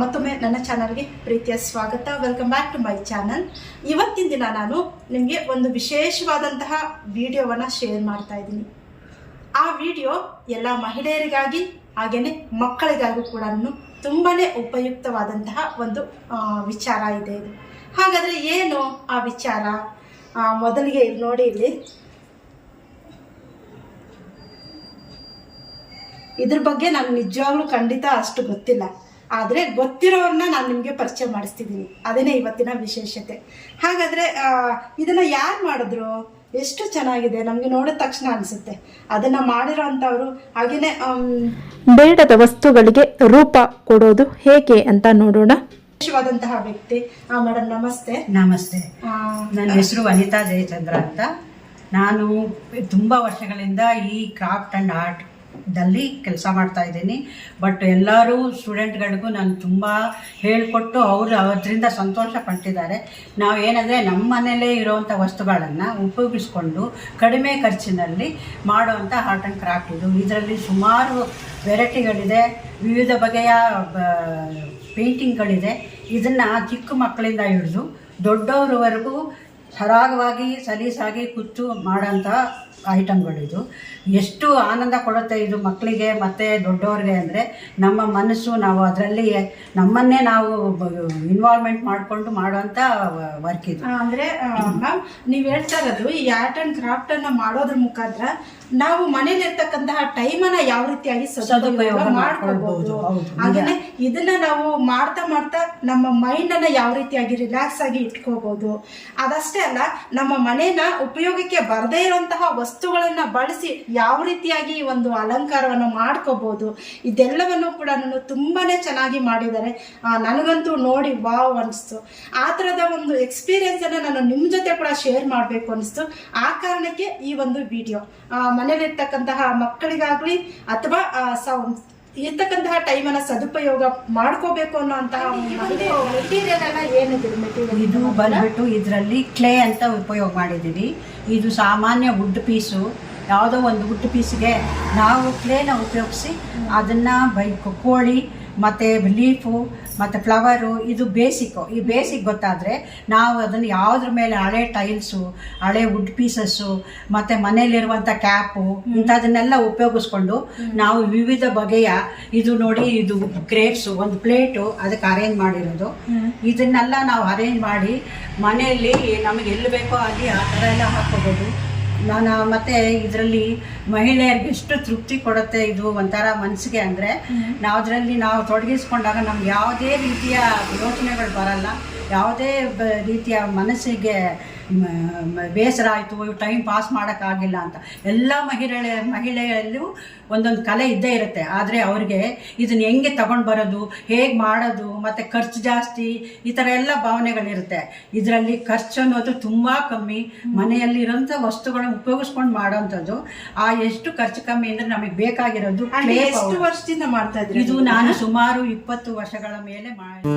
ಮತ್ತೊಮ್ಮೆ ನನ್ನ ಚಾನಲ್ಗೆ ಪ್ರೀತಿಯ ಸ್ವಾಗತ. Welcome back to my channel. ಇವತ್ತಿನ ದಿನ ನಾನು ನಿಮಗೆ ಒಂದು ವಿಶೇಷವಾದಂತಹ ವಿಡಿಯೋವನ್ನು ಶೇರ್ ಮಾಡ್ತಾ ಇದ್ದೀನಿ. ಆ ವಿಡಿಯೋ ಎಲ್ಲ ಮಹಿಳೆಯರಿಗಾಗಿ ಹಾಗೆಯೇ ಮಕ್ಕಳಿಗಾಗಿ ಕೂಡ ತುಂಬಾ ಉಪಯುಕ್ತವಾದಂತಹ ಒಂದು ವಿಚಾರ ಇದೆ. ಹಾಗಾದರೆ ಏನು ಆ ವಿಚಾರ? ಮೊದಲಿಗೆ ನೋಡಿ, ಇಲ್ಲಿ ಇದ್ರ ಬಗ್ಗೆ ನಾನು ನಿಜವಾಗ್ಲೂ ಖಂಡಿತ ಅಷ್ಟು ಗೊತ್ತಿಲ್ಲ, ಆದರೆ ಗೊತ್ತಿರೋರನ್ನ ನಾನು ನಿಮಗೆ ಪರಿಚಯ ಮಾಡಿಸ್ತಿದ್ದೀನಿ. ಅದೇನೇ ಇವತ್ತಿನ ವಿಶೇಷತೆ. ಹಾಗಾದರೆ ಇದನ್ನು ಯಾರು ಮಾಡಿದ್ರು? ಎಷ್ಟು ಚೆನ್ನಾಗಿದೆ, ನಮಗೆ ನೋಡಿದ ತಕ್ಷಣ ಅನಿಸುತ್ತೆ. ಅದನ್ನು ಮಾಡಿರೋ ಅಂಥವ್ರು ಹಾಗೆಯೇ ಬೇಡದ ವಸ್ತುಗಳಿಗೆ ರೂಪ ಕೊಡೋದು ಹೇಗೆ ಅಂತ ನೋಡೋಣ. ವಿಶೇಷವಾದಂತಹ ವ್ಯಕ್ತಿ. ಮೇಡಮ್ ನಮಸ್ತೆ. ನಮಸ್ತೆ. ನನ್ನ ಹೆಸರು ವನಿತಾ ಜಯಚಂದ್ರ ಅಂತ. ನಾನು ತುಂಬ ವರ್ಷಗಳಿಂದ ಈ ಕ್ರಾಫ್ಟ್ ಆ್ಯಂಡ್ ಆರ್ಟ್ ದಲ್ಲಿ ಕೆಲಸ ಮಾಡ್ತಾ ಇದ್ದೀನಿ. ಬಟ್ ಎಲ್ಲರೂ ಸ್ಟೂಡೆಂಟ್ಗಳಿಗೂ ನಾನು ತುಂಬ ಹೇಳಿಕೊಟ್ಟು ಅವರು ಅದರಿಂದ ಸಂತೋಷ ಪಟ್ಟಿದ್ದಾರೆ. ನಾವು ಏನಂದರೆ ನಮ್ಮ ಮನೆಯಲ್ಲೇ ಇರೋವಂಥ ವಸ್ತುಗಳನ್ನು ಉಪಯೋಗಿಸ್ಕೊಂಡು ಕಡಿಮೆ ಖರ್ಚಿನಲ್ಲಿ ಮಾಡೋವಂಥ ಆರ್ಟ್ ಆ್ಯಂಡ್ ಕ್ರಾಫ್ಟ್ ಇದು. ಇದರಲ್ಲಿ ಸುಮಾರು ವೆರೈಟಿಗಳಿದೆ, ವಿವಿಧ ಬಗೆಯ ಪೇಂಟಿಂಗ್ಗಳಿದೆ. ಇದನ್ನು ಚಿಕ್ಕ ಮಕ್ಕಳಿಂದ ಹಿಡಿದು ದೊಡ್ಡವರವರೆಗೂ ಸರಾಗವಾಗಿ ಸಲೀಸಾಗಿ ಕೂತು ಮಾಡೋಂಥ ಐಟಮ್ಗಳಿದು. ಎಷ್ಟು ಆನಂದ ಕೊಡುತ್ತೆ ಇದು ಮಕ್ಕಳಿಗೆ ಮತ್ತು ದೊಡ್ಡವ್ರಿಗೆ ಅಂದರೆ ನಮ್ಮ ಮನಸ್ಸು, ನಾವು ಅದರಲ್ಲಿ ನಮ್ಮನ್ನೇ ನಾವು ಇನ್ವಾಲ್ವ್ಮೆಂಟ್ ಮಾಡಿಕೊಂಡು ಮಾಡೋವಂಥ ವರ್ಕ್ ಇದು. ಅಂದರೆ ಮ್ಯಾಮ್, ನೀವು ಹೇಳ್ತಾ ಇರೋದು ಈ ಆರ್ಟ್ ಆ್ಯಂಡ್ ಕ್ರಾಫ್ಟನ್ನು ಮಾಡೋದ್ರ ಮುಖಾಂತರ ನಾವು ಮನೇಲಿರ್ತಕ್ಕಂತಹ ಟೈಮನ್ನು ಯಾವ ರೀತಿಯಾಗಿ ಸದುಪಯೋಗ ಮಾಡ್ಕೊಳ್ಬಹುದು. ಹಾಗೆಯೇ ಇದನ್ನ ನಾವು ಮಾಡ್ತಾ ಮಾಡ್ತಾ ನಮ್ಮ ಮೈಂಡನ್ನು ಯಾವ ರೀತಿಯಾಗಿ ರಿಲ್ಯಾಕ್ಸ್ ಆಗಿ ಇಟ್ಕೋಬಹುದು. ಅದಷ್ಟೇ ಅಲ್ಲ, ನಮ್ಮ ಮನೇನ ಉಪಯೋಗಕ್ಕೆ ಬರದೇ ಇರುವಂತಹ ವಸ್ತುಗಳನ್ನ ಬಳಸಿ ಯಾವ ರೀತಿಯಾಗಿ ಒಂದು ಅಲಂಕಾರವನ್ನು ಮಾಡ್ಕೋಬಹುದು. ಇದೆಲ್ಲವನ್ನು ಕೂಡ ತುಂಬಾನೇ ಚೆನ್ನಾಗಿ ಮಾಡಿದ್ದಾರೆ. ನನಗಂತೂ ನೋಡಿ ವಾವ್ ಅನಿಸ್ತು. ಆ ಥರದ ಒಂದು ಎಕ್ಸ್ಪೀರಿಯನ್ಸ್ ಅನ್ನು ನಾನು ನಿಮ್ಮ ಜೊತೆ ಕೂಡ ಶೇರ್ ಮಾಡಬೇಕು ಅನಿಸ್ತು. ಆ ಕಾರಣಕ್ಕೆ ಈ ಒಂದು ವಿಡಿಯೋ. ಮನೇಲಿರ್ತಕ್ಕಂತಹ ಮಕ್ಕಳಿಗಾಗ್ಲಿ ಅಥವಾ ಇರ್ತಕ್ಕಂತಹ ಟೈಮನ್ನ ಸದುಪಯೋಗ ಮಾಡ್ಕೋಬೇಕು ಅನ್ನೋಂತಹ ಮೆಟೀರಿಯಲ್ ಎಲ್ಲ ಏನಿದೆ ಮೆಟೀರಿಯಲ್? ಇದು ಬಂದ್ಬಿಟ್ಟು ಇದರಲ್ಲಿ ಕ್ಲೇ ಅಂತ ಉಪಯೋಗ ಮಾಡಿದ್ದೀವಿ. ಇದು ಸಾಮಾನ್ಯ ವುಡ್ ಪೀಸು. ಯಾವುದೋ ಒಂದು ವುಡ್ ಪೀಸ್ಗೆ ನಾವು ಕ್ಲೇನ ಉಪಯೋಗಿಸಿ ಅದನ್ನು ಕೋಳಿ ಮತ್ತು ಲೀಫು ಮತ್ತು ಫ್ಲವರು, ಇದು ಬೇಸಿಕ್ಕು. ಈ ಬೇಸಿಕ್ ಗೊತ್ತಾದರೆ ನಾವು ಅದನ್ನು ಯಾವುದ್ರ ಮೇಲೆ ಹಳೆ ಟೈಲ್ಸು, ಹಳೆ ವುಡ್ ಪೀಸಸ್ಸು ಮತ್ತು ಮನೇಲಿರುವಂಥ ಕ್ಯಾಪು ಇಂಥದನ್ನೆಲ್ಲ ಉಪಯೋಗಿಸ್ಕೊಂಡು ನಾವು ವಿವಿಧ ಬಗೆಯ, ಇದು ನೋಡಿ, ಇದು ಗ್ರೇಪ್ಸು, ಒಂದು ಪ್ಲೇಟು ಅದಕ್ಕೆ ಅರೇಂಜ್ ಮಾಡಿರೋದು. ಇದನ್ನೆಲ್ಲ ನಾವು ಅರೇಂಜ್ ಮಾಡಿ ಮನೆಯಲ್ಲಿ ನಮಗೆ ಎಲ್ಲಿ ಬೇಕೋ ಅಲ್ಲಿ ಆ ಥರ ಎಲ್ಲ ಹಾಕ್ಕೋಬೋದು. ಮತ್ತು ಇದರಲ್ಲಿ ಮಹಿಳೆಯರಿಗೆ ಎಷ್ಟು ತೃಪ್ತಿ ಕೊಡುತ್ತೆ ಇದು ಒಂಥರ ಮನಸ್ಸಿಗೆ ಅಂದರೆ, ನಾವು ಅದರಲ್ಲಿ ನಾವು ತೊಡಗಿಸ್ಕೊಂಡಾಗ ನಮ್ಗೆ ಯಾವುದೇ ರೀತಿಯ ಯೋಚನೆಗಳು ಬರಲ್ಲ, ಯಾವುದೇ ರೀತಿಯ ಮನಸ್ಸಿಗೆ ಬೇಸರ ಆಯಿತು, ಟೈಮ್ ಪಾಸ್ ಮಾಡೋಕ್ಕಾಗಿಲ್ಲ ಅಂತ. ಎಲ್ಲ ಮಹಿಳೆಯಲ್ಲೂ ಒಂದೊಂದು ಕಲೆ ಇದ್ದೇ ಇರುತ್ತೆ. ಆದರೆ ಅವ್ರಿಗೆ ಇದನ್ನು ಹೆಂಗೆ ತಗೊಂಡು ಬರೋದು, ಹೇಗೆ ಮಾಡೋದು, ಮತ್ತು ಖರ್ಚು ಜಾಸ್ತಿ, ಈ ಥರ ಎಲ್ಲ ಭಾವನೆಗಳಿರುತ್ತೆ. ಇದರಲ್ಲಿ ಖರ್ಚು ಅನ್ನೋದು ತುಂಬ ಕಮ್ಮಿ. ಮನೆಯಲ್ಲಿರೋಂಥ ವಸ್ತುಗಳನ್ನ ಉಪಯೋಗಿಸ್ಕೊಂಡು ಮಾಡೋವಂಥದ್ದು. ಆ ಎಷ್ಟು ಖರ್ಚು ಕಮ್ಮಿ ಅಂದರೆ ನಮಗೆ ಬೇಕಾಗಿರೋದು. ಎಷ್ಟು ವರ್ಷದಿಂದ ಮಾಡ್ತಾ ಇದ್ರಿ? ಇದು ನಾನು ಸುಮಾರು 20 ವರ್ಷಗಳ ಮೇಲೆ ಮಾಡಿ.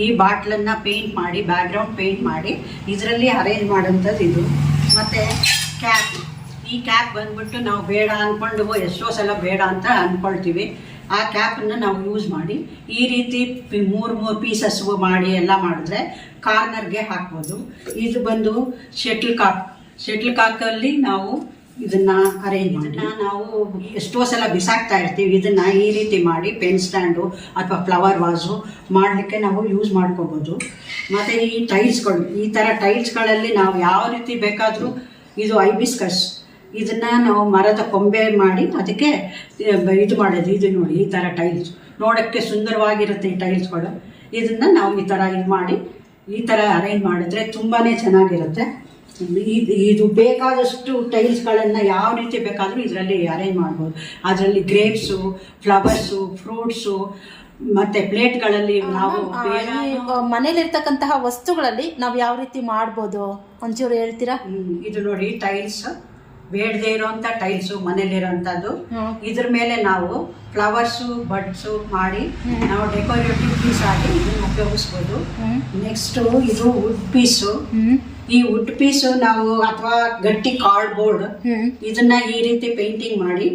ಈ ಬಾಟ್ಲನ್ನು ಪೇಂಟ್ ಮಾಡಿ, ಬ್ಯಾಕ್ಗ್ರೌಂಡ್ ಪೇಂಟ್ ಮಾಡಿ ಇದರಲ್ಲಿ ಅರೇಂಜ್ ಮಾಡೋಂಥದ್ದು ಇದು. ಮತ್ತು ಕ್ಯಾಪ್, ಈ ಕ್ಯಾಪ್ ಬಂದ್ಬಿಟ್ಟು ನಾವು ಬೇಡ ಅಂದ್ಕೊಂಡು ಎಷ್ಟೋ ಸಲ ಬೇಡ ಅಂತ ಅಂದ್ಕೊಳ್ತೀವಿ. ಆ ಕ್ಯಾಪನ್ನು ನಾವು ಯೂಸ್ ಮಾಡಿ ಈ ರೀತಿ 3 ಪೀಸಸ್ ಮಾಡಿ ಎಲ್ಲ ಮಾಡಿದ್ರೆ ಕಾರ್ನರ್ಗೆ ಹಾಕ್ಬೋದು. ಇದು ಬಂದು ಶೆಟ್ಲ್ ಕಾಕಲ್ಲಿ ನಾವು ಇದನ್ನು ಅರೇಂಜ್ ಮಾಡಿ ನಾವು ಎಷ್ಟೋ ಸಲ ಬಿಸಾಕ್ತಾ ಇರ್ತೀವಿ. ಇದನ್ನು ಈ ರೀತಿ ಮಾಡಿ ಪೆನ್ ಸ್ಟ್ಯಾಂಡು ಅಥವಾ ಫ್ಲವರ್ ವಾಸು ಮಾಡಲಿಕ್ಕೆ ನಾವು ಯೂಸ್ ಮಾಡ್ಕೋಬೋದು. ಮತ್ತು ಈ ಟೈಲ್ಸ್ಗಳು, ಈ ಥರ ಟೈಲ್ಸ್ಗಳಲ್ಲಿ ನಾವು ಯಾವ ರೀತಿ ಬೇಕಾದರೂ, ಇದು ಐಬಿಸ್ಕಸ್, ಇದನ್ನು ನಾವು ಮರದ ಕೊಂಬೆ ಮಾಡಿ ಅದಕ್ಕೆ ಇದು ಮಾಡೋದು. ಇದು ನೋಡಿ, ಈ ಥರ ಟೈಲ್ಸ್ ನೋಡೋಕ್ಕೆ ಸುಂದರವಾಗಿರುತ್ತೆ ಈ ಟೈಲ್ಸ್ಗಳು. ಇದನ್ನು ನಾವು ಈ ಥರ ಇದು ಮಾಡಿ ಈ ಥರ ಅರೇಂಜ್ ಮಾಡಿದ್ರೆ ತುಂಬಾ ಚೆನ್ನಾಗಿರುತ್ತೆ. ಇದು ಬೇಕಾದಷ್ಟು ಟೈಲ್ಸ್ಗಳನ್ನು ಯಾವ ರೀತಿ ಬೇಕಾದರೂ ಇದರಲ್ಲಿ ಅರೇಂಜ್ ಮಾಡ್ಬೋದು. ಅದರಲ್ಲಿ ಗ್ರೇಪ್ಸು, ಫ್ಲವರ್ಸು, ಫ್ರೂಟ್ಸು ಮತ್ತು ಪ್ಲೇಟ್ಗಳಲ್ಲಿ ನಾವು ಮನೇಲಿರ್ತಕ್ಕಂತಹ ವಸ್ತುಗಳಲ್ಲಿ ನಾವು ಯಾವ ರೀತಿ ಮಾಡ್ಬೋದು ಒಂಚೂರು ಹೇಳ್ತೀರಾ? ಇದು ನೋಡಿ, ಟೈಲ್ಸ್ ಬೇಡದೇ ಇರೋಂಥ ಟೈಲ್ಸು ಮನೇಲಿರೋಂಥದ್ದು. ಇದ್ರ ಮೇಲೆ ನಾವು ಫ್ಲವರ್ಸು ಬಡ್ಸು ಮಾಡಿ ನಾವು ಡೆಕೋರೇಟಿವ್ ಪೀಸ್ ಆಗಿ ಇದನ್ನು ಉಪಯೋಗಿಸ್ಬೋದು. ನೆಕ್ಸ್ಟು ಇದು ವುಡ್ ಪೀಸು. ಈ ವುಡ್ ಪೀಸು ನಾವು ಅಥವಾ ಗಟ್ಟಿ ಕಾರ್ಡ್ಬೋರ್ಡ್ ಇದನ್ನ ಈ ರೀತಿ ಪೇಂಟಿಂಗ್ ಮಾಡಿ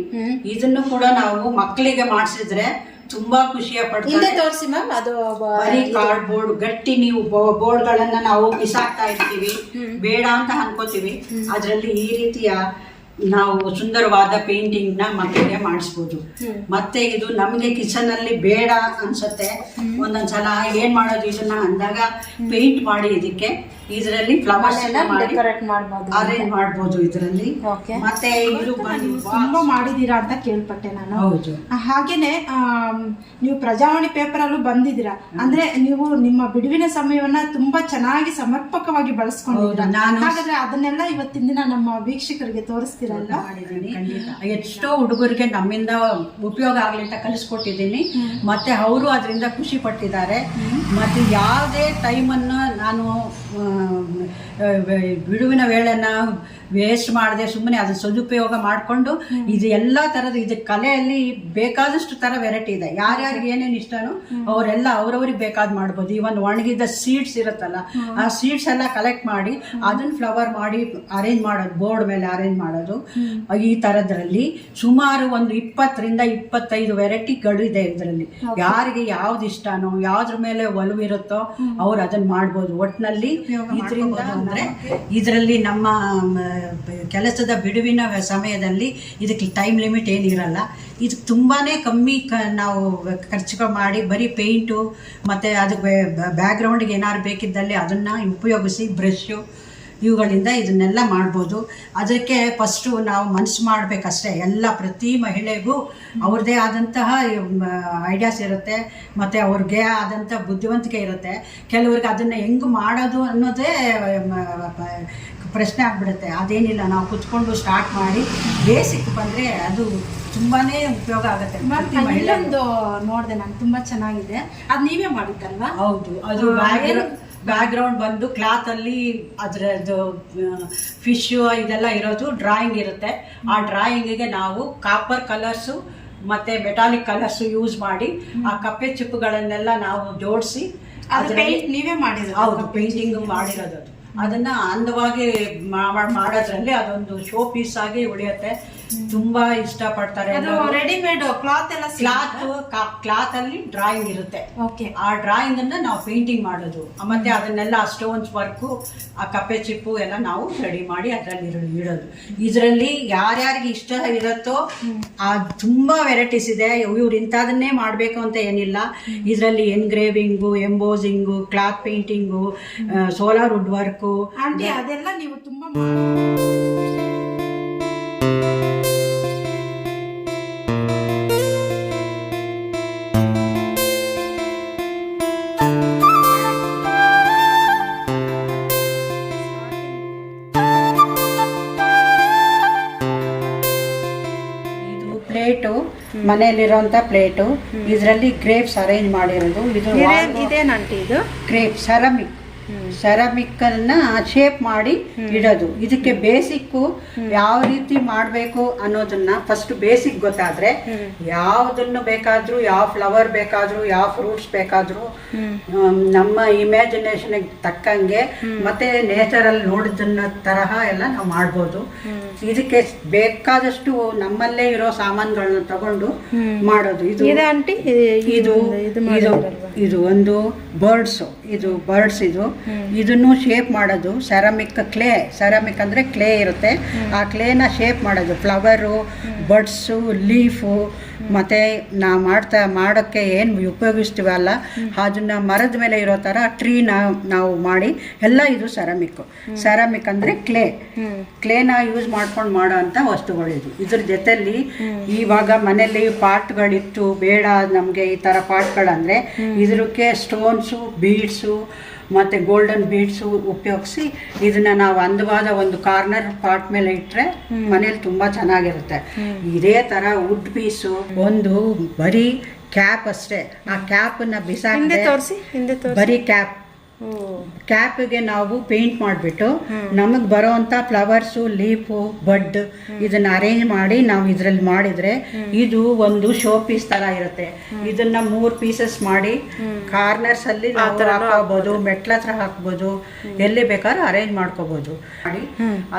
ಇದನ್ನು ಕೂಡ ನಾವು ಮಕ್ಕಳಿಗೆ ಮಾಡಿಸಿದ್ರೆ ತುಂಬಾ ಖುಷಿಯ ಪಡ್ತಾರೆ. ತೋರಿಸಿ ಮ್ಯಾಮ್, ಅದು ಬರೀ ಕಾರ್ಡ್ಬೋರ್ಡ್ ಗಟ್ಟಿ ನೀವು ಬೋರ್ಡ್ ಗಳನ್ನ ನಾವು ಬಿಸಾಕ್ತಾ ಇರ್ತೀವಿ, ಬೇಡ ಅಂತ ಅನ್ಕೋತೀವಿ. ಅದರಲ್ಲಿ ಈ ರೀತಿಯ ನಾವು ಸುಂದರವಾದ ಪೇಂಟಿಂಗ್ ನ ಮಕ್ಕಳಿಗೆ ಮಾಡಿಸ್ಬೋದು. ಮತ್ತೆ ಇದು ನಮಗೆ ಕಿಚನ್ ಅಲ್ಲಿ ಬೇಡ ಅನ್ಸುತ್ತೆ, ಒಂದೊಂದ್ಸಲ ಏನ್ ಮಾಡೋದು ಇದನ್ನ ಅಂದಾಗ ಪೇಂಟ್ ಮಾಡಿ ಇದಕ್ಕೆ ಇದರಲ್ಲಿ ಫ್ಲವರ್ಸ್ ಎಲ್ಲ ಅರೇಂಜ್ ಮಾಡ್ಬೋದು ಇದರಲ್ಲಿ. ಮತ್ತೆ ಇದು ತುಂಬಾ ಮಾಡಿದೀರಾ ಅಂತ ಕೇಳ್ಪಟ್ಟೆ ನಾನು. ಹೌದು. ಹಾಗೇನೆ ನೀವು ಪ್ರಜಾವಾಣಿ ಪೇಪರ್ ಅಲ್ಲೂ ಬಂದಿದ್ದೀರಾ, ಅಂದ್ರೆ ನೀವು ನಿಮ್ಮ ಬಿಡುವಿನ ಸಮಯವನ್ನ ತುಂಬಾ ಚೆನ್ನಾಗಿ ಸಮರ್ಪಕವಾಗಿ ಬಳಸ್ಕೊಂಡಿದ್ದೀರಾ. ಹಾಗಾದ್ರೆ ಅದನ್ನೆಲ್ಲ ಇವತ್ತಿನ ದಿನ ನಮ್ಮ ವೀಕ್ಷಕರಿಗೆ ತೋರಿಸ್ತೀರಲ್ಲ? ಎಷ್ಟೋ ಹುಡುಗರಿಗೆ ನಮ್ಮಿಂದ ಉಪಯೋಗ ಆಗ್ಲಿ ಅಂತ ಕಲಿಸ್ಕೊಟ್ಟಿದ್ದೀನಿ. ಮತ್ತೆ ಅವರು ಅದರಿಂದ ಖುಷಿ ಪಟ್ಟಿದ್ದಾರೆ. ಮತ್ತೆ ಯಾವುದೇ ಟೈಮನ್ನು ನಾನು ಬಿಡುವಿನ ವೇಳೆನ ವೇಸ್ಟ್ ಮಾಡದೆ ಸುಮ್ಮನೆ ಅದು ಸದುಪಯೋಗ ಮಾಡಿಕೊಂಡು ಇದು ಎಲ್ಲ ಥರದ ಇದು ಕಲೆಯಲ್ಲಿ ಬೇಕಾದಷ್ಟು ಥರ ವೆರೈಟಿ ಇದೆ. ಯಾರ್ಯಾರಿಗೆ ಏನೇನು ಇಷ್ಟನೋ ಅವರೆಲ್ಲ ಅವ್ರವ್ರಿಗೆ ಬೇಕಾದ ಮಾಡ್ಬೋದು. ಇವನ್ ಒಣಗಿದ ಸೀಡ್ಸ್ ಇರುತ್ತಲ್ಲ, ಆ ಸೀಡ್ಸ್ ಎಲ್ಲ ಕಲೆಕ್ಟ್ ಮಾಡಿ ಅದನ್ನ ಫ್ಲವರ್ ಮಾಡಿ ಅರೇಂಜ್ ಮಾಡೋದು, ಬೋರ್ಡ್ ಮೇಲೆ ಅರೇಂಜ್ ಮಾಡೋದು. ಈ ಥರದ್ರಲ್ಲಿ ಸುಮಾರು ಒಂದು 20 ರಿಂದ 25 ವೆರೈಟಿಗಳು ಇದೆ ಇದರಲ್ಲಿ. ಯಾರಿಗೆ ಯಾವ್ದು ಇಷ್ಟನೋ ಯಾವ್ದ್ರ ಮೇಲೆ ಒಲವಿರುತ್ತೋ ಅವ್ರು ಅದನ್ನ ಮಾಡ್ಬೋದು. ಒಟ್ಟಿನಲ್ಲಿ ಇದರಿಂದ ಅಂದ್ರೆ ಇದರಲ್ಲಿ ನಮ್ಮ ಕೆಲಸದ ಬಿಡುವಿನ ಸಮಯದಲ್ಲಿ ಇದಕ್ಕೆ ಟೈಮ್ ಲಿಮಿಟ್ ಏನಿರಲ್ಲ. ಇದು ತುಂಬಾನೇ ಕಮ್ಮಿ ನಾವು ಖರ್ಚು ಮಾಡಿ ಬರೀ ಪೇಂಟು ಮತ್ತು ಅದಕ್ಕೆ ಬ್ಯಾಕ್ಗ್ರೌಂಡ್ಗೆ ಏನಾದ್ರು ಬೇಕಿದ್ದಲ್ಲಿ ಅದನ್ನು ಉಪಯೋಗಿಸಿ ಬ್ರಷು ಇವುಗಳಿಂದ ಇದನ್ನೆಲ್ಲ ಮಾಡ್ಬೋದು. ಅದಕ್ಕೆ ಫಸ್ಟು ನಾವು ಮನಸ್ಸು ಮಾಡಬೇಕಷ್ಟೇ. ಎಲ್ಲ ಪ್ರತಿ ಮಹಿಳೆಗೂ ಅವ್ರದ್ದೇ ಆದಂತಹ ಐಡಿಯಾಸ್ ಇರುತ್ತೆ ಮತ್ತು ಅವ್ರಿಗೆ ಆದಂಥ ಬುದ್ಧಿವಂತಿಕೆ ಇರುತ್ತೆ. ಕೆಲವ್ರಿಗೆ ಅದನ್ನು ಹೆಂಗೆ ಮಾಡೋದು ಅನ್ನೋದೇ ಪ್ರಶ್ನೆ ಆಗ್ಬಿಡುತ್ತೆ. ಅದೇನಿಲ್ಲ, ನಾವು ಕುತ್ಕೊಂಡು ಸ್ಟಾರ್ಟ್ ಮಾಡಿ ಬೇಸಿಕ್ ಬಂದರೆ ಅದು ತುಂಬಾ ಉಪಯೋಗ ಆಗುತ್ತೆ. ಮಹಿಳೆಯೊಂದು ನೋಡಿದೆ ನಾನು, ತುಂಬ ಚೆನ್ನಾಗಿದೆ. ಅದು ನೀವೇ ಮಾಡಿದ್ದಲ್ವಾ? ಹೌದು. ಅದು ಬ್ಯಾಕ್ಗ್ರೌಂಡ್ ಬಂದು ಕ್ಲಾತ್ ಅಲ್ಲಿ ಅದರದ್ದು ಫಿಶ್ ಇದೆಲ್ಲ ಇರೋದು ಡ್ರಾಯಿಂಗ್ ಇರುತ್ತೆ. ಆ ಡ್ರಾಯಿಂಗಿಗೆ ನಾವು ಕಾಪರ್ ಕಲರ್ಸು ಮತ್ತೆ ಮೆಟಾಲಿಕ್ ಕಲರ್ಸ್ ಯೂಸ್ ಮಾಡಿ ಆ ಕಪ್ಪೆ ಚಿಪ್ಪುಗಳನ್ನೆಲ್ಲ ನಾವು ಜೋಡಿಸಿ ನೀವೇ ಮಾಡಿರೋದು. ಹೌದು, ಪೇಂಟಿಂಗ್ ಮಾಡಿರೋದು. ಅದನ್ನ ಅಂದವಾಗಿ ಮಾಡೋದ್ರಲ್ಲಿ ಅದೊಂದು ಶೋ ಪೀಸ್ ಆಗಿ ಉಳಿಯುತ್ತೆ. ತುಂಬಾ ಇಷ್ಟಪಡ್ತಾರೆ. ರೆಡಿಮೇಡ್ ಕ್ಲಾತ್ ಅಲ್ಲಿ ಡ್ರಾಯಿಂಗ್ ಇರುತ್ತೆ. ಆ ಡ್ರಾಯಿಂಗ್ ಅನ್ನ ನಾವು ಪೇಂಟಿಂಗ್ ಮಾಡೋದು. ಮತ್ತೆ ಅದನ್ನೆಲ್ಲ ಸ್ಟೋನ್ಸ್ ವರ್ಕ್, ಆ ಕಪ್ಪೆ ಚಿಪ್ಪು ಎಲ್ಲ ನಾವು ರೆಡಿ ಮಾಡಿ ಅದರಲ್ಲಿ ಇಡೋದು. ಇದರಲ್ಲಿ ಯಾರ್ಯಾರಿಗೆ ಇಷ್ಟ ಇರುತ್ತೋ ತುಂಬಾ ವೆರೈಟೀಸ್ ಇದೆ. ಇವ್ರು ಇಂಥದನ್ನೇ ಮಾಡ್ಬೇಕು ಅಂತ ಏನಿಲ್ಲ. ಇದರಲ್ಲಿ engraving, embossing, cloth painting, solar wood work ಅದೆಲ್ಲ ನೀವು ತುಂಬಾ ಪ್ಲೇಟು, ಮನೆಯಲ್ಲಿರುವಂತ ಪ್ಲೇಟು. ಇದರಲ್ಲಿ ಗ್ರೇಪ್ಸ್ ಅರೇಂಜ್ ಮಾಡಿರೋದು. ಇದು ಗ್ರೇಪ್ ಸೆರಾಮಿಕ್ ಅನ್ನ ಶೇಪ್ ಮಾಡಿ ಇಡೋದು. ಇದಕ್ಕೆ ಬೇಸಿಕ್ಕು ಯಾವ ರೀತಿ ಮಾಡಬೇಕು ಅನ್ನೋದನ್ನ ಫಸ್ಟ್ ಬೇಸಿಕ್ ಗೊತ್ತಾದ್ರೆ ಯಾವ್ದನ್ನ ಬೇಕಾದ್ರೂ, ಯಾವ ಫ್ಲವರ್ ಬೇಕಾದ್ರೂ, ಯಾವ ಫ್ರೂಟ್ಸ್ ಬೇಕಾದ್ರೂ ನಮ್ಮ ಇಮ್ಯಾಜಿನೇಷನ್ ತಕ್ಕಂಗೆ ಮತ್ತೆ ನೇಚರಲ್ಲಿ ನೋಡಿದನ್ನ ತರಹ ಎಲ್ಲ ನಾವು ಮಾಡ್ಬೋದು. ಇದಕ್ಕೆ ಬೇಕಾದಷ್ಟು ನಮ್ಮಲ್ಲೇ ಇರೋ ಸಾಮಾನುಗಳನ್ನ ತಗೊಂಡು ಮಾಡೋದು. ಇದು ಒಂದು ಬರ್ಡ್ಸ್, ಇದನ್ನು ಶೇಪ್ ಮಾಡೋದು. ಸೆರಾಮಿಕ್ ಅಂದ್ರೆ ಕ್ಲೇ ಇರುತ್ತೆ. ಆ ಕ್ಲೇನ ಶೇಪ್ ಮಾಡೋದು. ಫ್ಲವರು, ಬಡ್ಸು, ಲೀಫು, ಮತ್ತೆ ನಾವು ಮಾಡೋಕ್ಕೆ ಏನು ಉಪಯೋಗಿಸ್ತೀವಲ್ಲ ಅದನ್ನ ಮರದ ಮೇಲೆ ಇರೋ ಥರ ಟ್ರೀನ ನಾವು ಮಾಡಿ ಎಲ್ಲ ಇದು ಸೆರಾಮಿಕ್ ಅಂದರೆ ಕ್ಲೇನ ಯೂಸ್ ಮಾಡ್ಕೊಂಡು ಮಾಡೋ ಅಂಥ ವಸ್ತುಗಳಿದು. ಇದ್ರ ಜೊತೆಲಿ ಇವಾಗ ಮನೇಲಿ ಪಾಟ್ಗಳಿತ್ತು, ಬೇಡ ನಮಗೆ ಈ ಥರ ಪಾಟ್ಗಳಂದರೆ ಇದಕ್ಕೆ ಸ್ಟೋನ್ಸು, ಬೀಡ್ಸು ಮತ್ತು ಗೋಲ್ಡನ್ ಬೀಡ್ಸು ಉಪಯೋಗಿಸಿ ಇದನ್ನು ನಾವು ಅಂದವಾದ ಒಂದು ಕಾರ್ನರ್ ಪಾಟ್ ಮೇಲೆ ಇಟ್ಟರೆ ಮನೇಲಿ ತುಂಬ ಚೆನ್ನಾಗಿರುತ್ತೆ. ಇದೇ ಥರ ವುಡ್ ಪೀಸು ಒಂದು ಬರೀ ಕ್ಯಾಪ್ ಅಷ್ಟೇ. ಆ ಕ್ಯಾಪನ್ನು ಬಿಸಾಕಿ ಬರೀ ಕ್ಯಾಪ್ ಕ್ಯಾಪ್ಗೆ ನಾವು ಪೇಂಟ್ ಮಾಡಿಬಿಟ್ಟು ನಮಗೆ ಬರೋವಂಥ ಫ್ಲವರ್ಸು ಲೀಫು ಬಡ್ ಇದನ್ನ ಅರೇಂಜ್ ಮಾಡಿ ನಾವು ಇದರಲ್ಲಿ ಮಾಡಿದ್ರೆ ಇದು ಒಂದು ಶೋ ಪೀಸ್ ತರ ಇರುತ್ತೆ. ಇದನ್ನ 3 ಪೀಸಸ್ ಮಾಡಿ ಕಾರ್ನರ್ಸ್ ಅಲ್ಲಿ ನಾವು ಹಾಕೋಬಹುದು, ಮೆಟ್ಲ ಹತ್ರ ಹಾಕ್ಬೋದು, ಎಲ್ಲಿ ಬೇಕಾದ್ರೂ ಅರೇಂಜ್ ಮಾಡ್ಕೋಬಹುದು ಮಾಡಿ.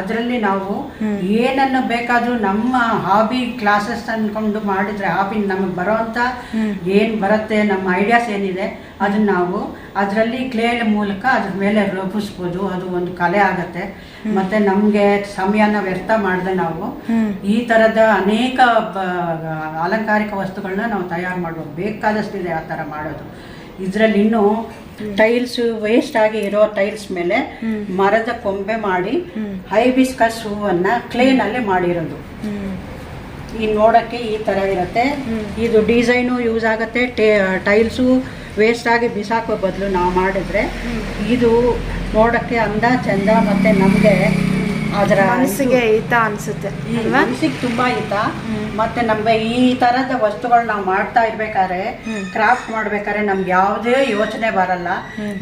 ಅದರಲ್ಲಿ ನಾವು ಏನನ್ನು ಬೇಕಾದ್ರೂ ನಮ್ಮ ಹಾಬಿ ಕ್ಲಾಸಸ್ ಅನ್ಕೊಂಡು ಮಾಡಿದ್ರೆ ಹಾಬಿ ನಮಗೆ ಬರೋವಂಥ ಏನು ಬರುತ್ತೆ, ನಮ್ಮ ಐಡಿಯಾಸ್ ಏನಿದೆ ಅದನ್ನ ನಾವು ಅದರಲ್ಲಿ ಕ್ಲೇ ಮೂಲಕ ಅದ್ರ ಮೇಲೆ ರೂಪಿಸ್ಬೋದು. ಅದು ಒಂದು ಕಲೆ ಆಗತ್ತೆ. ಮತ್ತೆ ನಮಗೆ ಸಮಯನ ವ್ಯರ್ಥ ಮಾಡದೆ ನಾವು ಈ ಥರದ ಅನೇಕ ಅಲಂಕಾರಿಕ ವಸ್ತುಗಳನ್ನ ನಾವು ತಯಾರು ಮಾಡ್ಬೋದು. ಬೇಕಾದಷ್ಟಿದೆ ಆ ಥರ ಮಾಡೋದು. ಇದರಲ್ಲಿ ಇನ್ನೂ ಟೈಲ್ಸ್ ವೇಸ್ಟ್ ಆಗಿ ಇರೋ ಟೈಲ್ಸ್ ಮೇಲೆ ಮರದ ಕೊಂಬೆ ಮಾಡಿ ಹೈಬಿಸ್ಕಸ್ ಹೂವನ್ನ ಕ್ಲೇನಲ್ಲಿ ಮಾಡಿರೋದು. ಈ ನೋಡೋಕ್ಕೆ ಈ ಥರ ಇರುತ್ತೆ. ಇದು ಡಿಸೈನು ಯೂಸ್ ಆಗುತ್ತೆ. ಟೈಲ್ಸು ವೇಸ್ಟ್ ಆಗಿ ಬಿಸಾಕೋ ಬದಲು ನಾವು ಮಾಡಿದ್ರೆ ಇದು ನೋಡೋಕ್ಕೆ ಅಂದ ಚಂದ, ಮತ್ತು ನಮಗೆ ಅದರ ಮನಸ್ಸಿಗೆ ಹಿತ ಅನಿಸುತ್ತೆ. ಮನಸ್ಸಿಗೆ ತುಂಬ ಹಿತ. ಮತ್ತು ನಮಗೆ ಈ ಥರದ ವಸ್ತುಗಳು ನಾವು ಮಾಡ್ತಾ ಇರ್ಬೇಕಾದ್ರೆ, ಕ್ರಾಫ್ಟ್ ಮಾಡ್ಬೇಕಾದ್ರೆ ನಮ್ಗೆ ಯಾವುದೇ ಯೋಚನೆ ಬರಲ್ಲ.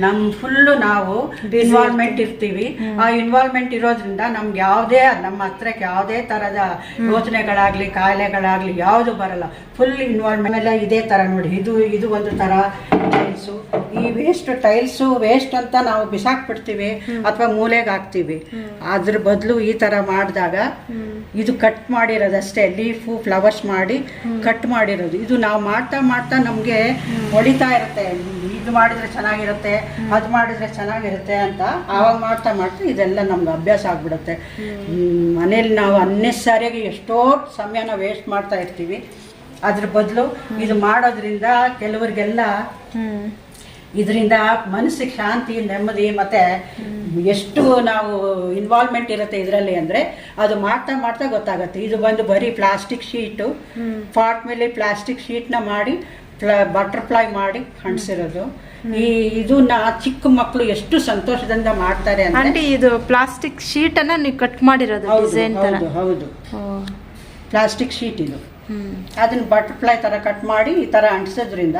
ನಮ್ಮ ಫುಲ್ಲು ನಾವು ಇನ್ವಾಲ್ವ್ಮೆಂಟ್ ಇರ್ತೀವಿ. ಆ ಇನ್ವಾಲ್ವ್ಮೆಂಟ್ ಇರೋದ್ರಿಂದ ನಮ್ಗೆ ಯಾವುದೇ ನಮ್ಮ ಹತ್ರಕ್ಕೆ ಯಾವುದೇ ಥರದ ಯೋಚನೆಗಳಾಗಲಿ ಕಾಯಿಲೆಗಳಾಗಲಿ ಯಾವುದು ಬರಲ್ಲ. ಫುಲ್ ಇನ್ವಾಲ್ವ್ಮೆಂಟ್ ಮೇಲೆ ಇದೇ ಥರ ನೋಡಿ. ಇದು ಒಂದು ಥರ ಟೈಲ್ಸು. ಈ ಟೈಲ್ಸು ವೇಸ್ಟ್ ಅಂತ ನಾವು ಬಿಸಾಕ್ಬಿಡ್ತೀವಿ ಅಥವಾ ಮೂಲೆಗೆ ಹಾಕ್ತೀವಿ. ಅದ್ರ ಬದಲು ಈ ಥರ ಮಾಡಿದಾಗ ಇದು ಕಟ್ ಮಾಡಿರೋದಷ್ಟೇ, ಲೀಫು ಫ್ಲವರ್ಸ್ ಮಾಡಿ ಕಟ್ ಮಾಡಿರೋದು. ಇದು ನಾವು ಮಾಡ್ತಾ ಮಾಡ್ತಾ ನಮಗೆ ಹೊಡಿತಾ ಇರುತ್ತೆ, ಇದು ಮಾಡಿದರೆ ಚೆನ್ನಾಗಿರುತ್ತೆ, ಅದು ಮಾಡಿದರೆ ಚೆನ್ನಾಗಿರುತ್ತೆ ಅಂತ. ಆವಾಗ ಮಾಡ್ತಾ ಮಾಡ್ತಾ ಇದೆಲ್ಲ ನಮ್ಗೆ ಅಭ್ಯಾಸ ಆಗ್ಬಿಡುತ್ತೆ. ಮನೇಲಿ ನಾವು ಅನ್ನೆಸರಿಯಾಗಿ ಎಷ್ಟೋ ಸಮಯನ ವೇಸ್ಟ್ ಮಾಡ್ತಾ ಇರ್ತೀವಿ. ಅದ್ರ ಬದಲು ಇದು ಮಾಡೋದ್ರಿಂದ ಕೆಲವರಿಗೆಲ್ಲ ಇದರಿಂದ ಮನಸ್ಸಿಗೆ ಶಾಂತಿ, ನೆಮ್ಮದಿ, ಮತ್ತು ಎಷ್ಟು ನಾವು ಇನ್ವಾಲ್ವ್ಮೆಂಟ್ ಇರುತ್ತೆ ಇದರಲ್ಲಿ ಅಂದರೆ ಅದು ಮಾಡ್ತಾ ಮಾಡ್ತಾ ಗೊತ್ತಾಗುತ್ತೆ. ಇದು ಬಂದು ಬರೀ ಪ್ಲಾಸ್ಟಿಕ್ ಶೀಟು, ಪಾಟ್ ಮೇಲೆ ಪ್ಲಾಸ್ಟಿಕ್ ಶೀಟ್ನ ಮಾಡಿ ಬಟರ್ಫ್ಲೈ ಮಾಡಿ ಅಂಟಿಸಿರೋದು. ಇದನ್ನ ಚಿಕ್ಕ ಮಕ್ಕಳು ಎಷ್ಟು ಸಂತೋಷದಿಂದ ಮಾಡ್ತಾರೆ ಅಂದ್ರೆ ಇದು ಪ್ಲಾಸ್ಟಿಕ್ ಶೀಟನ್ನು ನೀವು ಕಟ್ ಮಾಡಿರೋದು ಡಿಸೈನ್ ತರ? ಹೌದು, ಪ್ಲಾಸ್ಟಿಕ್ ಶೀಟ್ ಇದು. ಅದನ್ನ ಬಟರ್ಫ್ಲೈ ತರ ಕಟ್ ಮಾಡಿ ಈ ತರ ಅಂಟಿಸೋದ್ರಿಂದ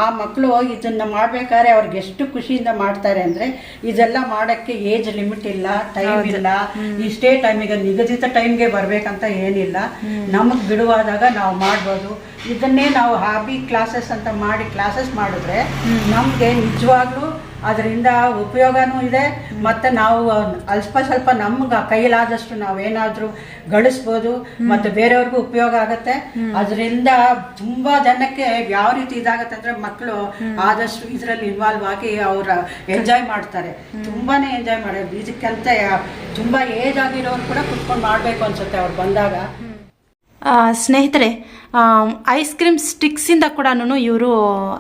ಆ ಮಕ್ಕಳು ಇದನ್ನ ಮಾಡ್ಬೇಕಾದ್ರೆ ಅವ್ರಿಗೆ ಎಷ್ಟು ಖುಷಿಯಿಂದ ಮಾಡ್ತಾರೆ ಅಂದ್ರೆ, ಇದೆಲ್ಲ ಮಾಡಕ್ಕೆ ಏಜ್ ಲಿಮಿಟ್ ಇಲ್ಲ, ಟೈಮ್ ಇಲ್ಲ. ಇಷ್ಟೇ ಟೈಮಿಗೆ ನಿಗದಿತ ಟೈಮ್ಗೆ ಬರ್ಬೇಕಂತ ಏನಿಲ್ಲ. ನಮಗ್ ಬಿಡುವಾದಾಗ ನಾವು ಮಾಡ್ಬೋದು. ಇದನ್ನೇ ನಾವು ಹಾಬಿ ಕ್ಲಾಸಸ್ ಅಂತ ಮಾಡಿ ಕ್ಲಾಸಸ್ ಮಾಡಿದ್ರೆ ನಮ್ಗೆ ನಿಜವಾಗ್ಲೂ ಅದರಿಂದ ಉಪಯೋಗನೂ ಇದೆ. ಮತ್ತು ನಾವು ಸ್ವಲ್ಪ ನಮ್ಗೆ ಕೈಲಾದಷ್ಟು ನಾವೇನಾದರೂ ಗಳಿಸ್ಬೋದು ಮತ್ತು ಬೇರೆಯವ್ರಿಗೂ ಉಪಯೋಗ ಆಗುತ್ತೆ. ಅದರಿಂದ ತುಂಬ ಜನಕ್ಕೆ ಯಾವ ರೀತಿ ಇದಾಗತ್ತೆ ಅಂದರೆ, ಮಕ್ಕಳು ಆದಷ್ಟು ಇದರಲ್ಲಿ ಇನ್ವಾಲ್ವ್ ಆಗಿ ಅವ್ರ ಎಂಜಾಯ್ ಮಾಡ್ತಾರೆ, ತುಂಬಾ ಎಂಜಾಯ್ ಮಾಡೋದು. ಇದಕ್ಕಂತ ತುಂಬ ಏಜ್ ಆಗಿರೋರು ಕೂಡ ಕುತ್ಕೊಂಡು ಮಾಡಬೇಕು ಅನ್ಸುತ್ತೆ ಅವ್ರು ಬಂದಾಗ. ಸ್ನೇಹಿತರೆ, ಐಸ್ ಕ್ರೀಮ್ ಸ್ಟಿಕ್ಸಿಂದ ಕೂಡ ಇವರು